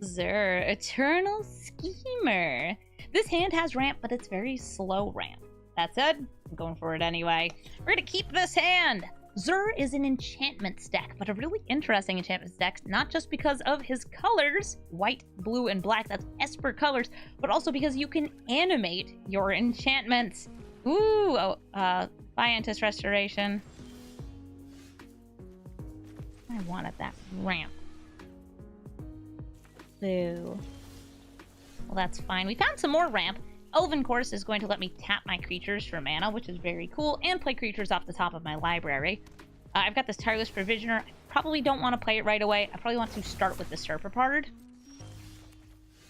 Zer, Eternal Schemer. This hand has ramp, but it's very slow ramp. That said, I'm going for it anyway. We're gonna keep this hand. Zer is an enchantments deck, but a really interesting enchantments deck, not just because of his colors, white, blue, and black, that's Esper colors, but also because you can animate your enchantments. Ooh, Scientist Restoration. I wanted that ramp. Boo. Well, that's fine. We found some more ramp. Elven Course is going to let me tap my creatures for mana, which is very cool, and play creatures off the top of my library. I've got this Tireless Provisioner. I probably don't want to play it right away. I probably want to start with the Serpapard.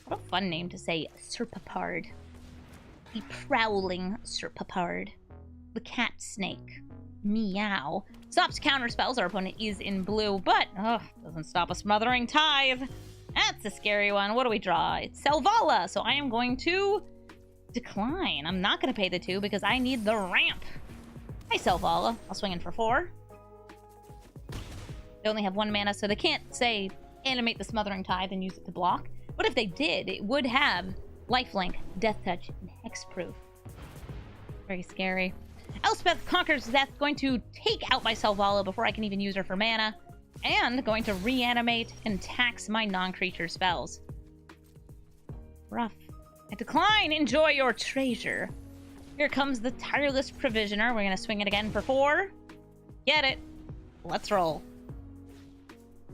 What a fun name to say, Serpapard. The Prowling Serpapard. The Cat Snake. Meow. Stops counter spells. Our opponent is in blue, but doesn't stop a Smothering Tithe. That's a scary one. What do we draw? It's Selvala, so I am going to decline. I'm not going to pay the 2 because I need the ramp. Hi, Selvala. I'll swing in for 4. They only have 1 mana, so they can't say animate the Smothering Tithe and use it to block. But if they did, it would have Lifelink, Death Touch, and Hexproof. Very scary. Elspeth Conquers Death, going to take out my Selvala before I can even use her for mana. And going to reanimate and tax my non-creature spells. Rough. I decline. Enjoy your treasure. Here comes the Tireless Provisioner. We're going to swing it again for 4. Get it. Let's roll.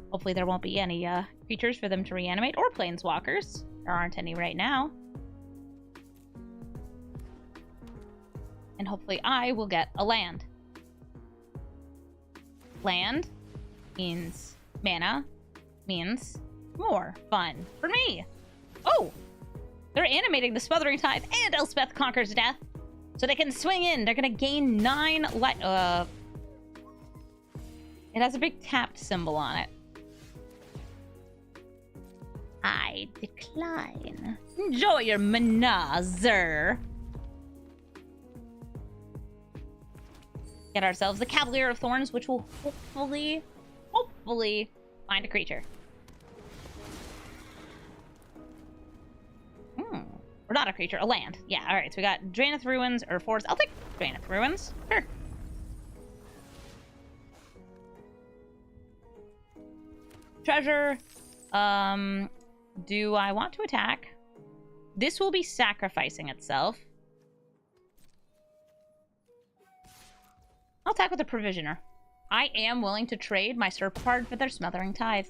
Hopefully there won't be any creatures for them to reanimate or planeswalkers. There aren't any right now. And hopefully I will get a land. Land means mana, means more fun for me. Oh! They're animating the Smothering Tithe and Elspeth Conquers Death. So they can swing in. They're going to gain 9 life. It has a big tapped symbol on it. I decline. Enjoy your Menagerie. Get ourselves the Cavalier of Thorns, which will hopefully find a creature. We're not a creature, a land. Yeah, alright, so we got Draenith Ruins or Forest. I'll take Draenith Ruins. Sure. Treasure. Do I want to attack? This will be sacrificing itself. I'll attack with a Provisioner. I am willing to trade my Serpapard for their Smothering Tithe.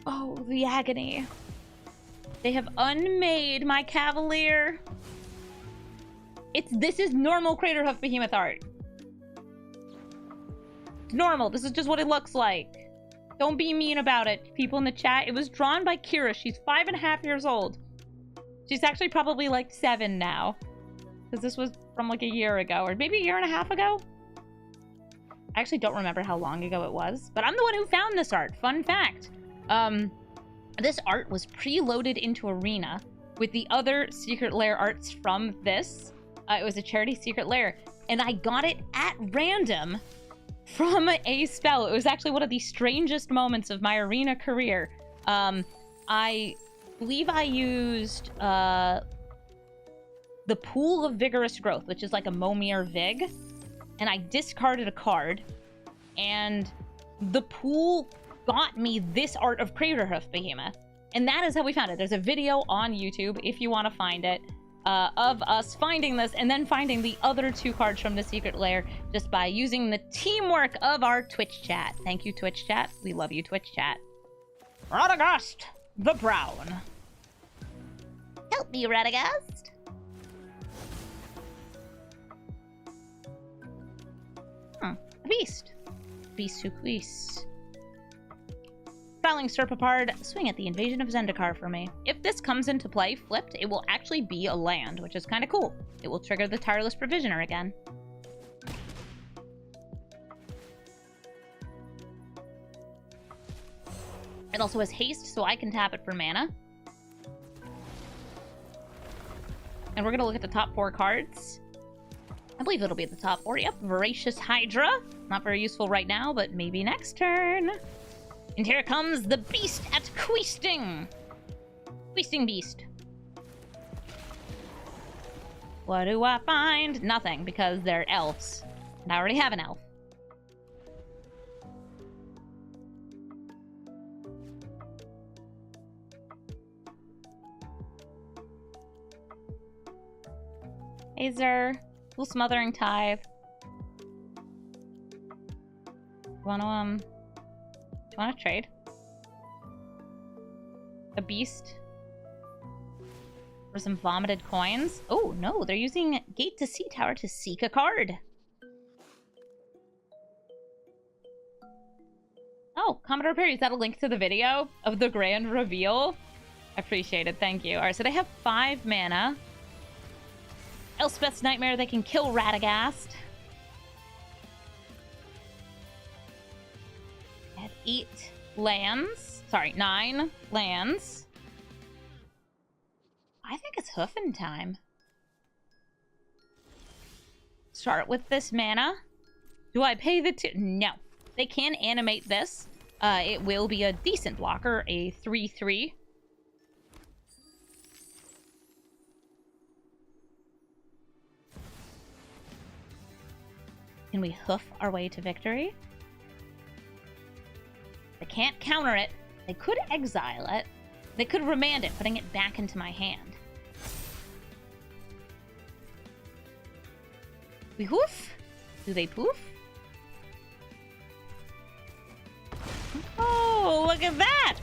Oh, the agony. They have unmade my Cavalier. This is normal Craterhoof Behemoth art. It's normal. This is just what it looks like. Don't be mean about it, people in the chat. It was drawn by Kira. She's 5.5 years old. She's actually probably like 7 now. Because this was from like a year ago, or maybe a year and a half ago. I actually don't remember how long ago it was, but I'm the one who found this art. Fun fact. This art was preloaded into Arena with the other Secret Lair arts from this. It was a charity Secret Lair, and I got it at random from a spell. It was actually one of the strangest moments of my Arena career. I believe I used the Pool of Vigorous Growth, which is like a Momir Vig, and I discarded a card, and the pool got me this art of Craterhoof Behemoth, and that is how we found it. There's a video on YouTube, if you want to find it, of us finding this, and then finding the other 2 cards from the Secret Lair, just by using the teamwork of our Twitch chat. Thank you, Twitch chat. We love you, Twitch chat. Radagast the Brown. Help me, Radagast. A beast. Beast who quees. Prowling Serpapard, swing at the invasion of Zendikar for me. If this comes into play flipped, it will actually be a land, which is kind of cool. It will trigger the Tireless Provisioner again. It also has haste, so I can tap it for mana. And we're going to look at the top 4 cards. I believe it'll be at the top 4. Yep, Voracious Hydra. Not very useful right now, but maybe next turn. And here comes the beast at Queasting. Queasting Beast. What do I find? Nothing, because they're elves. And I already have an elf. Hazer. Cool Smothering Tithe. Wanna, do you want to trade? A beast? For some vomited coins? Oh, no, they're using Gate to Sea Tower to seek a card. Oh, Commodore Perry, is that a link to the video of the grand reveal? Appreciate it, thank you. Alright, so they have 5 mana. Elspeth's Nightmare, they can kill Radagast. At 8 lands. Sorry, 9 lands. I think it's hoofing time. Start with this mana. Do I pay the 2? No. They can animate this. It will be a decent blocker, a 3/3. Can we hoof our way to victory? They can't counter it. They could exile it. They could remand it, putting it back into my hand. We hoof? Do they poof? Oh, look at that!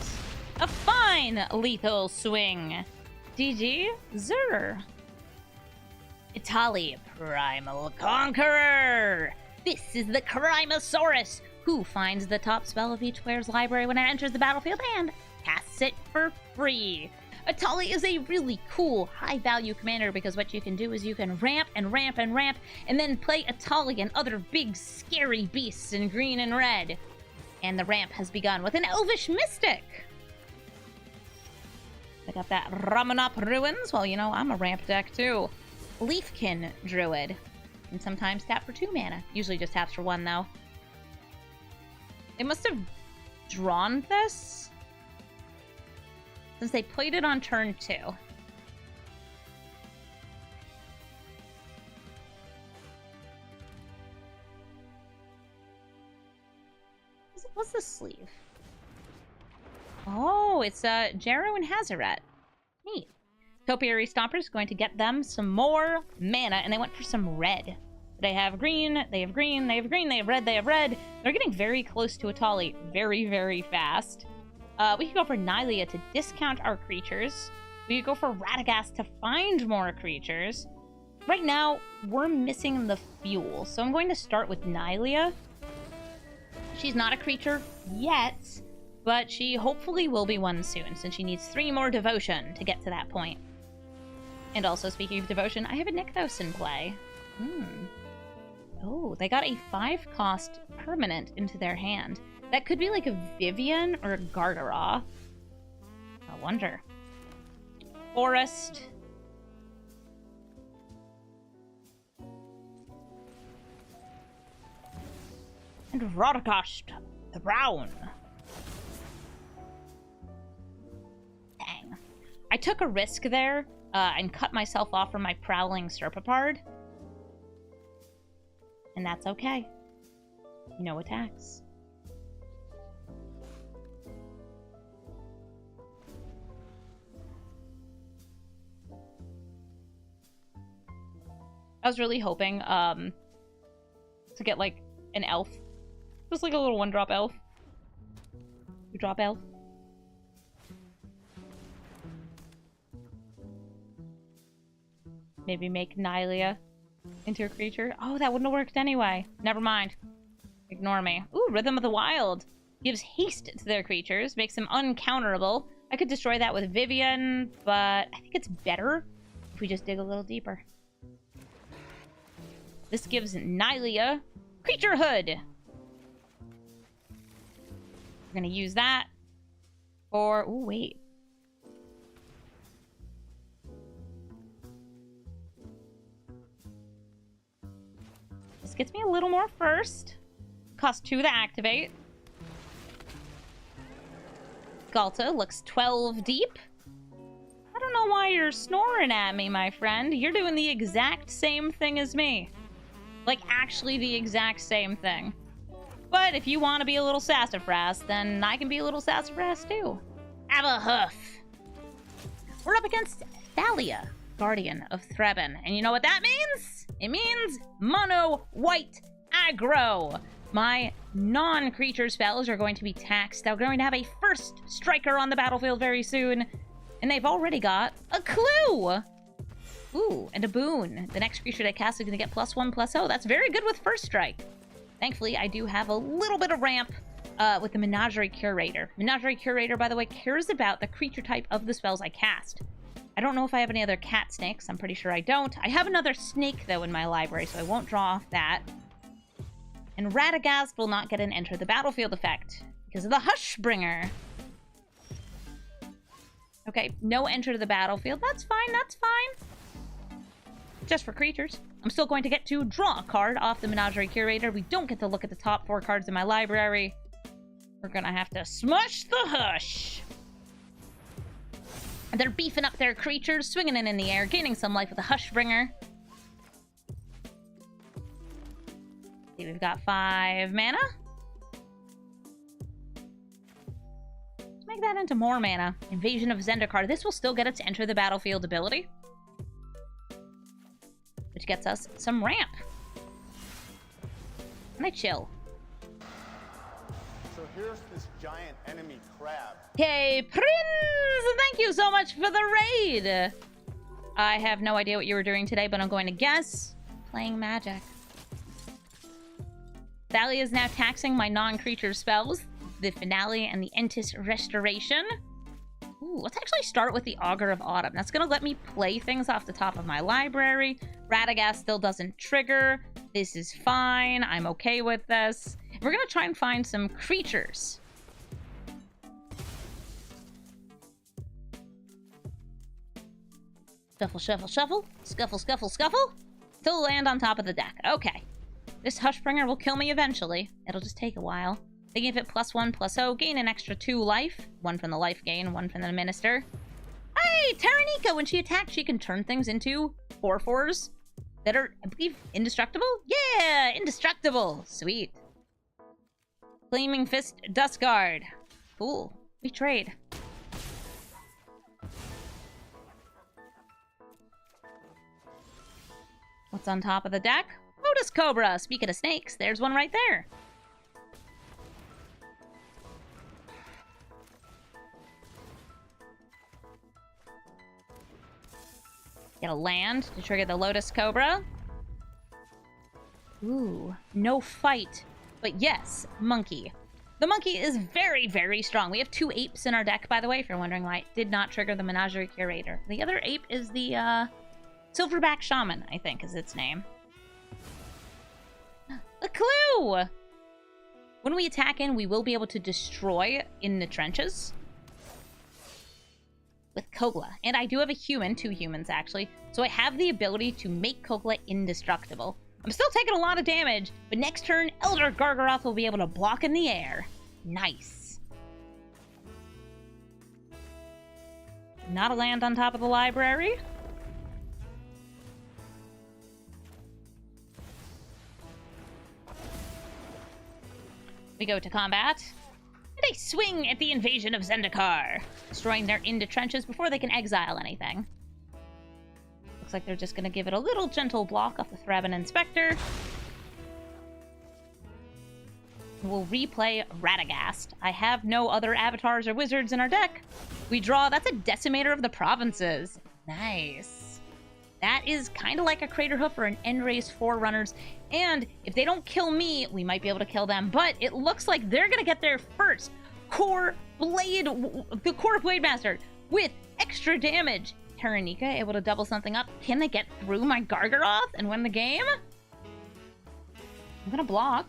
A fine lethal swing. GG, Zur. Itali, Primal Conqueror! This is the Crimosaurus, who finds the top spell of each player's library when it enters the battlefield and casts it for free. Itali is a really cool, high-value commander because what you can do is you can ramp and ramp and ramp and then play Itali and other big, scary beasts in green and red. And the ramp has begun with an Elvish Mystic! I got that Ramanop Ruins. Well, you know, I'm a ramp deck too. Leafkin Druid. And sometimes tap for 2 mana. Usually just taps for 1, though. They must have drawn this since they played it on turn 2. What's the sleeve? Oh, it's Jero and Hazaret. Neat. Topiary Stomper's going to get them some more mana, and they went for some red. They have green, they have green, they have green, they have red, they have red. They're getting very close to a Tali very, very fast. We could go for Nylea to discount our creatures. We could go for Radagast to find more creatures. Right now, we're missing the fuel, so I'm going to start with Nylea. She's not a creature yet, but she hopefully will be one soon, since she needs 3 more devotion to get to that point. And also, speaking of devotion, I have a Nykthos in play. Oh, they got a 5-cost permanent into their hand. That could be like a Vivian or a Garderoth. I wonder. Forest. And Radagast the Brown. Dang. I took a risk there and cut myself off from my Prowling Serpapard. And that's okay. No attacks. I was really hoping to get like an elf. Just like a little 1-drop elf. 2-drop elf. Maybe make Nylea into a creature. Oh, that wouldn't have worked anyway. Never mind. Ignore me. Ooh, Rhythm of the Wild. Gives haste to their creatures. Makes them uncounterable. I could destroy that with Vivian, but I think it's better if we just dig a little deeper. This gives Nylea Creaturehood. We're gonna use that for... Ooh, wait. This gets me a little more first. Cost 2 to activate. Galta looks 12 deep. I don't know why you're snoring at me, my friend. You're doing the exact same thing as me. Like, actually the exact same thing. But if you want to be a little sassafras, then I can be a little sassafras too. Have a hoof. We're up against Thalia, Guardian of Threban. And you know what that means? It means mono white aggro. My non-creature spells are going to be taxed. They're going to have a first striker on the battlefield very soon. And they've already got a clue. Ooh, and a boon. The next creature they cast is going to get +1/+0. That's very good with first strike. Thankfully, I do have a little bit of ramp with the Menagerie Curator. Menagerie Curator, by the way, cares about the creature type of the spells I cast. I don't know if I have any other cat snakes. I'm pretty sure I don't. I have another snake, though, in my library, so I won't draw off that. And Radagast will not get an Enter the Battlefield effect because of the Hushbringer. Okay, no Enter the Battlefield. That's fine, that's fine. Just for creatures. I'm still going to get to draw a card off the Menagerie Curator. We don't get to look at the top 4 cards in my library. We're gonna have to smush the Hush. And they're beefing up their creatures, swinging it in the air, gaining some life with a Hushbringer. See, we've got 5 mana. Let's make that into more mana. Invasion of Zendikar. This will still get it to Enter the Battlefield ability, which gets us some ramp. And I chill. So here's this giant enemy crab. Hey, Prince! Thank you so much for the raid! I have no idea what you were doing today, but I'm going to guess playing Magic. Thalia is now taxing my non-creature spells, the Finale and the Entis Restoration. Ooh, let's actually start with the Augur of Autumn. That's going to let me play things off the top of my library. Radagast still doesn't trigger. This is fine. I'm okay with this. We're going to try and find some creatures. Shuffle, shuffle, shuffle. Scuffle, scuffle, scuffle. Still land on top of the deck. Okay. This Hushbringer will kill me eventually. It'll just take a while. They give it +1/+0, gain an extra 2 life. 1 from the life gain, 1 from the Minister. Hey, Taranika, when she attacks, she can turn things into 4/4s that are, I believe, indestructible? Yeah, indestructible. Sweet. Flaming Fist Dust Guard. Cool. We trade. What's on top of the deck? Lotus Cobra. Speaking of snakes, there's one right there. Get a land to trigger the Lotus Cobra. Ooh, no fight. But yes, monkey. The monkey is very, very strong. We have 2 apes in our deck, by the way, if you're wondering why it did not trigger the Menagerie Curator. The other ape is the, Silverback Shaman, I think is its name. A clue! When we attack in, we will be able to destroy in the trenches with Kogla. And I do have a human, 2 humans actually, so I have the ability to make Kogla indestructible. I'm still taking a lot of damage, but next turn, Elder Gargaroth will be able to block in the air. Nice. Not a land on top of the library. We go to combat. They swing at the invasion of Zendikar, destroying their into trenches before they can exile anything. Looks like they're just going to give it a little gentle block off the Thraben Inspector. We'll replay Radagast. I have no other avatars or wizards in our deck. We draw, that's a Decimator of the Provinces. Nice. That is kind of like a Craterhoof or an Endrace Forerunners. And if they don't kill me, we might be able to kill them. But it looks like they're going to get there first. The Core Blade Master with extra damage. Taranika able to double something up. Can they get through my Gargaroth and win the game? I'm going to block.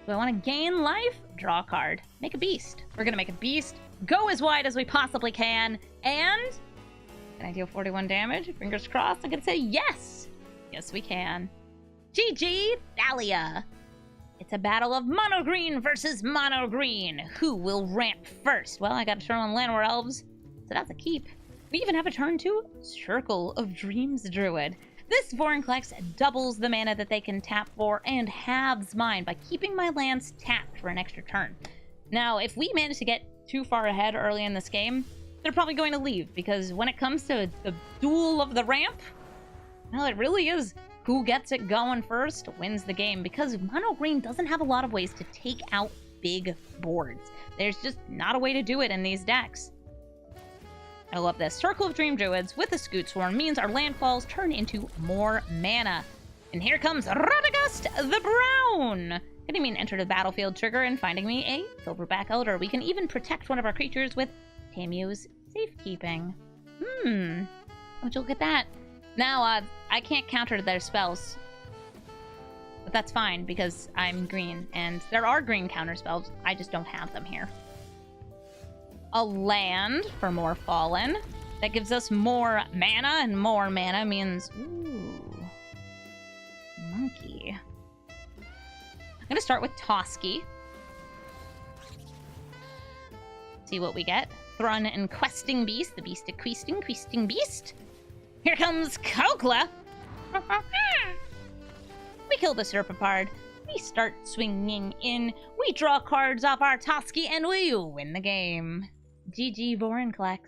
Do I want to gain life? Draw a card. Make a beast. We're going to make a beast. Go as wide as we possibly can. And... can I deal 41 damage? Fingers crossed. I'm gonna say yes! Yes, we can. GG, Thalia! It's a battle of mono green versus mono green. Who will ramp first? Well, I got a turn on Llanowar Elves, so that's a keep. We even have a turn 2 Circle of Dreams Druid. This Vorinclex doubles the mana that they can tap for and halves mine by keeping my lands tapped for an extra turn. Now, if we manage to get too far ahead early in this game, they're probably going to leave, because when it comes to the duel of the ramp, well, it really is who gets it going first wins the game, because mono green doesn't have a lot of ways to take out big boards. There's just not a way to do it in these decks. I love this. Circle of Dream Druids with a Scute Swarm means our landfalls turn into more mana. And here comes Radagast the Brown! Getting me an enter the battlefield trigger and finding me a Silverback Elder. We can even protect one of our creatures with Tamiyo's Safekeeping. Would you look at that? Now, I can't counter their spells. But that's fine, because I'm green, and there are green counter spells. I just don't have them here. A land for more Fallen. That gives us more mana, and more mana means... ooh. Monkey. I'm gonna start with Toski. See what we get. Thrun and Questing Beast. The Beast of Questing Beast. Here comes Kogla. We kill the Serpapard. We start swinging in. We draw cards off our Toski, and we win the game. GG Vorinclex.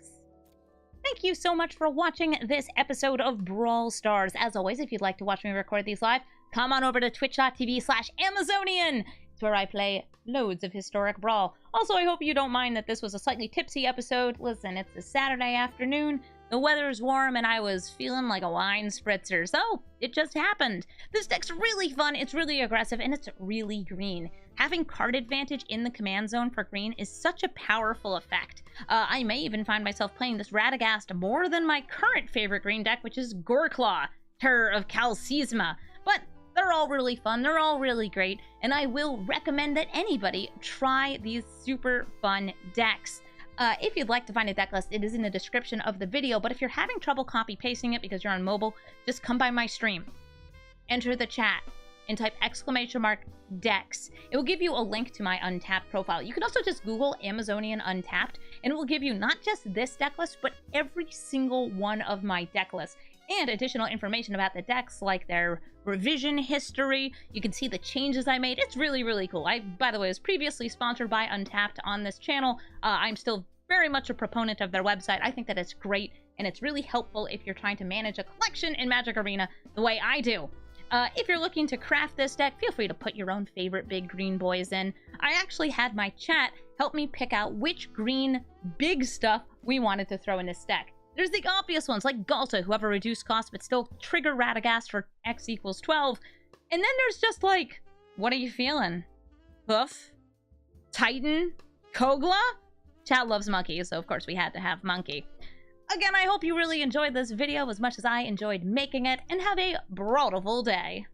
Thank you so much for watching this episode of Brawl Stars. As always, if you'd like to watch me record these live, come on over to twitch.tv/Amazonian. It's where I play loads of historic Brawl. Also, I hope you don't mind that this was a slightly tipsy episode. Listen, it's a Saturday afternoon. The weather's warm, and I was feeling like a wine spritzer, so it just happened. This deck's really fun, it's really aggressive, and it's really green. Having card advantage in the command zone for green is such a powerful effect. I may even find myself playing this Radagast more than my current favorite green deck, which is Goreclaw, Terror of Sisma. But they're all really fun, they're all really great, and I will recommend that anybody try these super fun decks. If you'd like to find a deck list, it is in the description of the video, but if you're having trouble copy-pasting it because you're on mobile, just come by my stream. Enter the chat. and type !decks. It will give you a link to my Untapped profile. You can also just Google Amazonian Untapped, and it will give you not just this deck list, but every single one of my deck lists, and additional information about the decks, like their revision history. You can see the changes I made. It's really, really cool. I, by the way, was previously sponsored by Untapped on this channel. I'm still very much a proponent of their website. I think that it's great, and it's really helpful if you're trying to manage a collection in Magic Arena the way I do. If you're looking to craft this deck, feel free to put your own favorite big green boys in. I actually had my chat help me pick out which green big stuff we wanted to throw in this deck. There's the obvious ones, like Galta, who have a reduced cost but still trigger Radagast for X equals 12. And then there's just like, what are you feeling? Hoof? Titan? Kogla? Chat loves Monkey, so of course we had to have Monkey. Again, I hope you really enjoyed this video as much as I enjoyed making it, and have a brawlful day.